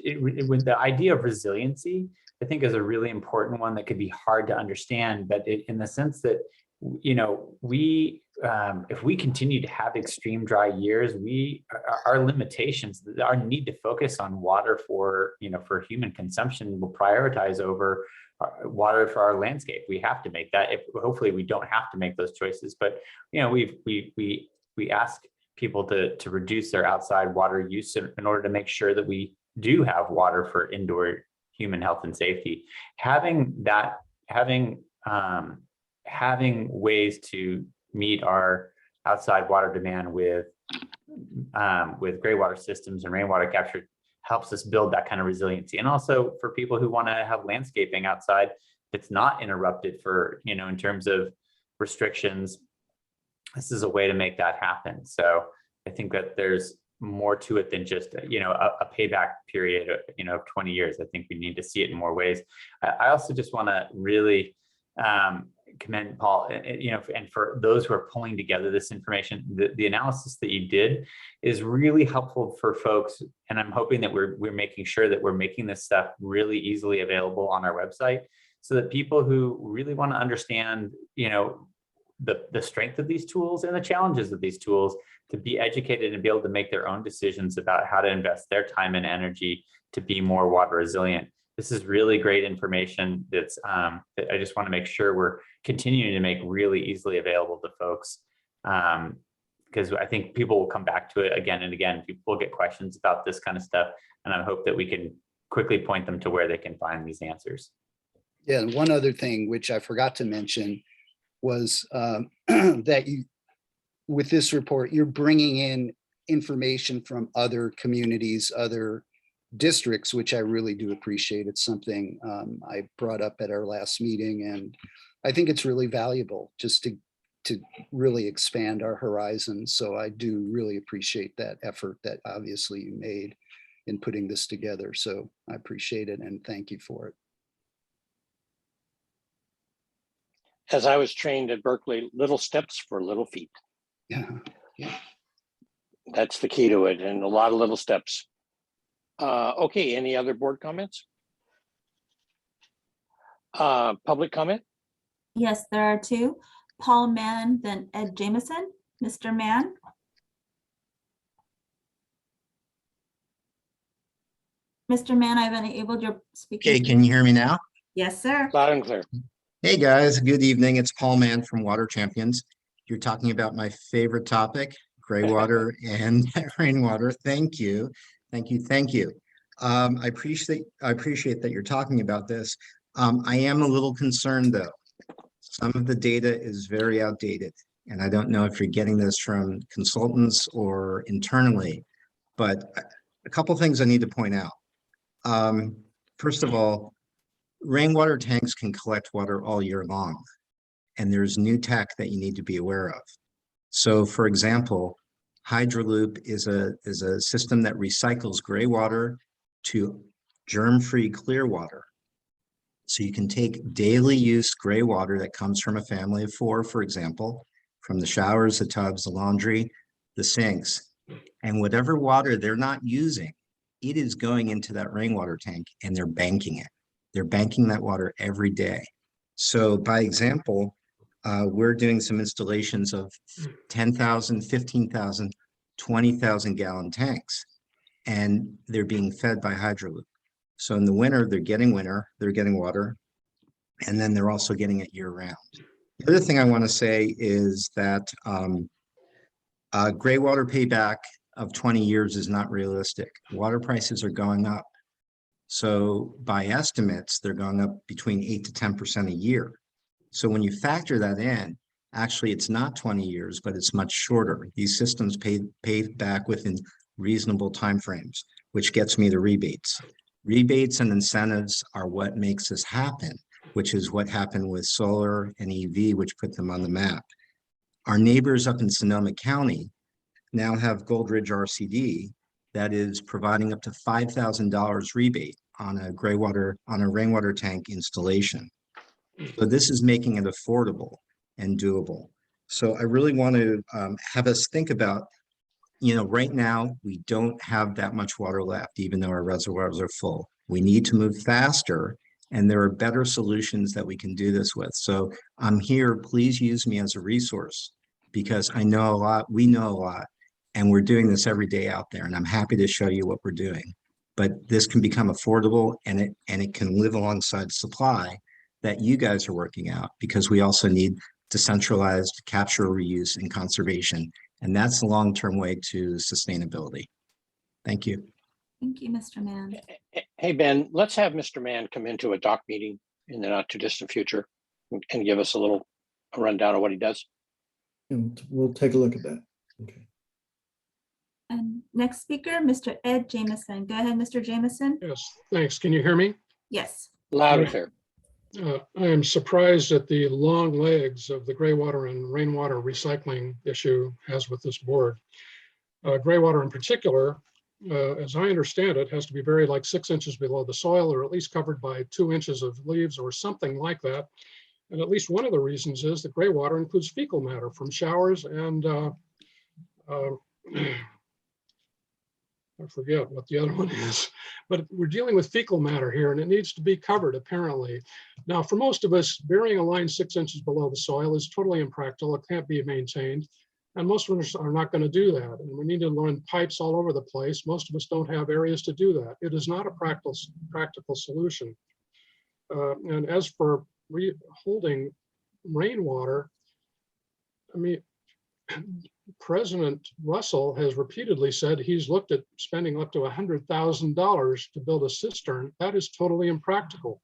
with the idea of resiliency, I think is a really important one that could be hard to understand, but in the sense that, if we continue to have extreme dry years, our limitations, our need to focus on water for human consumption will prioritize over water for our landscape. We have to make that. Hopefully we don't have to make those choices, but we ask people to reduce their outside water use in order to make sure that we do have water for indoor human health and safety. Having ways to meet our outside water demand with gray water systems and rainwater capture helps us build that kind of resiliency. And also for people who want to have landscaping outside that's not interrupted in terms of restrictions, this is a way to make that happen. So I think that there's more to it than just, a payback period, of 20 years. I think we need to see it in more ways. I also just want to really commend Paul, and for those who are pulling together this information, the analysis that you did is really helpful for folks. And I'm hoping that we're making sure that we're making this stuff really easily available on our website so that people who really want to understand, the strength of these tools and the challenges of these tools to be educated and be able to make their own decisions about how to invest their time and energy to be more water resilient. This is really great information that I just want to make sure we're continuing to make really easily available to folks, because I think people will come back to it again and again. People will get questions about this kind of stuff, and I hope that we can quickly point them to where they can find these answers. Yeah, and one other thing which I forgot to mention was that with this report, you're bringing in information from other communities, other districts, which I really do appreciate. It's something I brought up at our last meeting, and I think it's really valuable just to really expand our horizons. So I do really appreciate that effort that obviously you made in putting this together. So I appreciate it and thank you for it. As I was trained at Berkeley, little steps for little feet. Yeah. That's the key to it, and a lot of little steps. Okay, any other board comments? Public comment? Yes, there are two. Paul Mann, then Ed Jameson. Mr. Mann. Mr. Mann, I've enabled your speaking. Okay, can you hear me now? Yes, sir. Loud and clear. Hey guys, good evening. It's Paul Mann from Water Champions. You're talking about my favorite topic, gray water and rainwater. Thank you. Thank you. Thank you. I appreciate that you're talking about this. I am a little concerned though. Some of the data is very outdated, and I don't know if you're getting this from consultants or internally, but a couple things I need to point out. First of all, rainwater tanks can collect water all year long, and there's new tech that you need to be aware of. So for example, Hydroloop is a system that recycles gray water to germ-free clear water. So you can take daily use gray water that comes from a family of 4, for example, from the showers, the tubs, the laundry, the sinks, and whatever water they're not using, it is going into that rainwater tank and they're banking it. They're banking that water every day. So by example, we're doing some installations of 10,000, 15,000, 20,000 gallon tanks, and they're being fed by Hydroloop. So in the winter, they're getting water, and then they're also getting it year round. The other thing I want to say is that gray water payback of 20 years is not realistic. Water prices are going up. So by estimates, they're going up between 8 to 10% a year. So when you factor that in, actually it's not 20 years, but it's much shorter. These systems pay back within reasonable timeframes, which gets me to rebates. Rebates and incentives are what makes this happen, which is what happened with solar and EV, which put them on the map. Our neighbors up in Sonoma County now have Gold Ridge RCD that is providing up to $5,000 rebate on a rainwater tank installation. So this is making it affordable and doable. So I really want to have us think about, right now we don't have that much water left, even though our reservoirs are full. We need to move faster, and there are better solutions that we can do this with. So I'm here, please use me as a resource, because I know a lot, we know a lot, and we're doing this every day out there, and I'm happy to show you what we're doing. But this can become affordable, and it can live alongside supply, that you guys are working out, because we also need decentralized capture, reuse, and conservation. And that's the long-term way to sustainability. Thank you. Thank you, Mr. Mann. Hey, Ben, let's have Mr. Mann come into a doc meeting in the not too distant future and give us a rundown of what he does. And we'll take a look at that. Okay. And next speaker, Mr. Ed Jameson. Go ahead, Mr. Jameson. Yes, thanks. Can you hear me? Yes. Loud and clear. I am surprised at the long legs of the gray water and rainwater recycling issue has with this board. Gray water in particular, as I understand it, has to be buried like 6 inches below the soil, or at least covered by 2 inches of leaves or something like that. And at least one of the reasons is that gray water includes fecal matter from showers and I forget what the other one is, but we're dealing with fecal matter here and it needs to be covered apparently. Now, for most of us, burying a line 6 inches below the soil is totally impractical. It can't be maintained. And most of us are not going to do that. And we need to run pipes all over the place. Most of us don't have areas to do that. It is not a practical solution. And as for holding rainwater, I mean, President Russell has repeatedly said he's looked at spending up to $100,000 to build a cistern. That is totally impractical.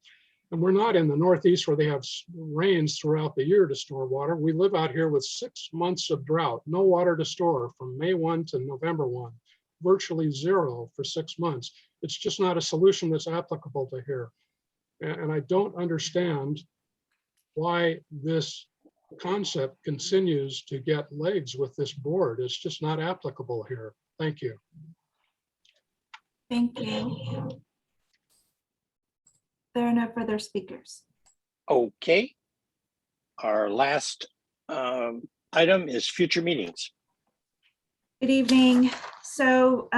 And we're not in the Northeast where they have rains throughout the year to store water. We live out here with 6 months of drought, no water to store from May 1 to November 1, virtually zero for 6 months. It's just not a solution that's applicable to here. And I don't understand why this concept continues to get legs with this board. It's just not applicable here. Thank you. Thank you. There are no further speakers. Okay. Our last item is future meetings. Good evening. So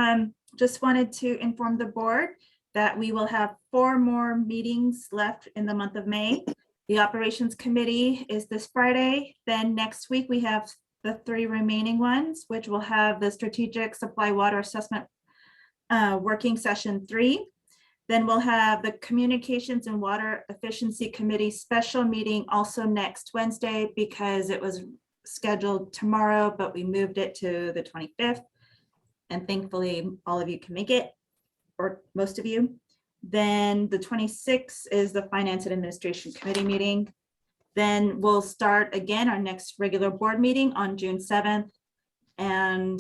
just wanted to inform the board that we will have 4 more meetings left in the month of May. The Operations Committee is this Friday. Then next week we have the 3 remaining ones, which will have the Strategic Supply Water Assessment Working Session 3. Then we'll have the Communications and Water Efficiency Committee special meeting also next Wednesday because it was scheduled tomorrow, but we moved it to the 25th. And thankfully all of you can make it, or most of you. Then the 26th is the Finance and Administration Committee meeting. Then we'll start again our next regular board meeting on June 7th. And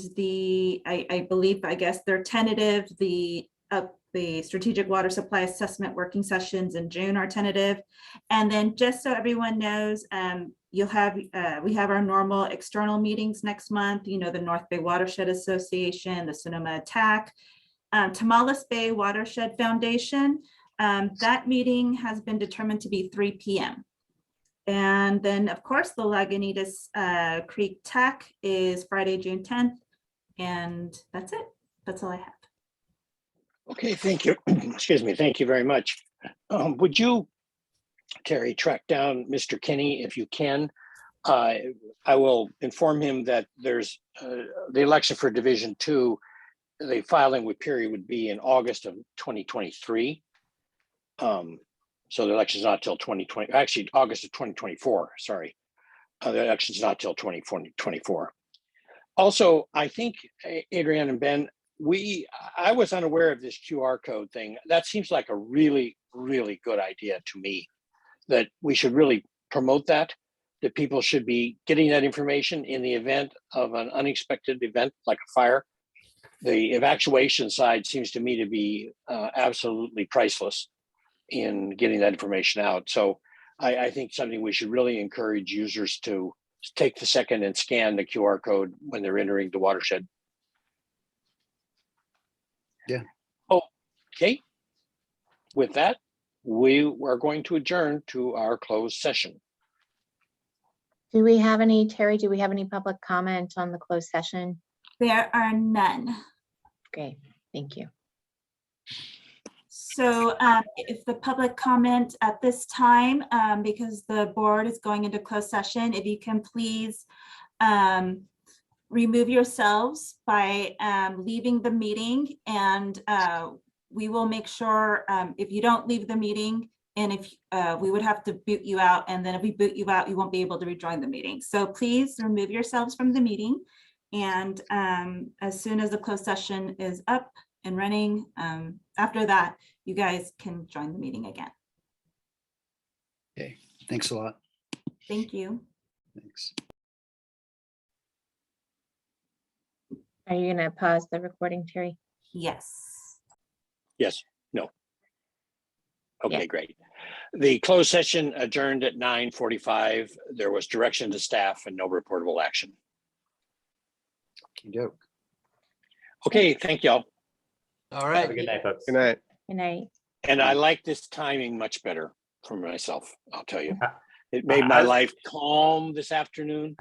I believe, I guess they're tentative, the Strategic Water Supply Assessment Working Sessions in June are tentative. And then just so everyone knows, we have our normal external meetings next month, you know, the North Bay Watershed Association, the Sonoma Attack, Tamales Bay Watershed Foundation. That meeting has been determined to be 3 p.m. And then, of course, the Lagunitas Creek TAC is Friday, June 10th. And that's it. That's all I have. Okay, thank you. Excuse me. Thank you very much. Would you, Terry, track down Mr. Kinney if you can? I will inform him that there's the election for Division 2. The filing period would be in August of 2023. So the election is not till 2020, actually August of 2024, sorry. The election is not till 2024. Also, I think, Adrienne and Ben, I was unaware of this QR code thing. That seems like a really, really good idea to me, that we should really promote that people should be getting that information in the event of an unexpected event like a fire. The evacuation side seems to me to be absolutely priceless in getting that information out. So I think something we should really encourage users to take the second and scan the QR code when they're entering the watershed. Yeah. Okay. With that, we are going to adjourn to our closed session. Do we have any, Terry, do we have any public comment on the closed session? There are none. Okay, thank you. So if the public comment at this time, because the board is going into closed session, if you can please remove yourselves by leaving the meeting, and we will make sure if you don't leave the meeting And if we would have to boot you out, and then if we boot you out, you won't be able to rejoin the meeting. So please remove yourselves from the meeting. And as soon as the closed session is up and running, after that, you guys can join the meeting again. Okay, thanks a lot. Thank you. Thanks. Are you gonna pause the recording, Terry? Yes. Yes, no. Okay, Yeah. great. The closed session adjourned at 9:45. There was direction to staff and no reportable action. Okey-doke. Okay, thank y'all. All right. Have a good night, folks. Good night. Good night. And I like this timing much better for myself, I'll tell you. Uh, It made I my was- life calm this afternoon.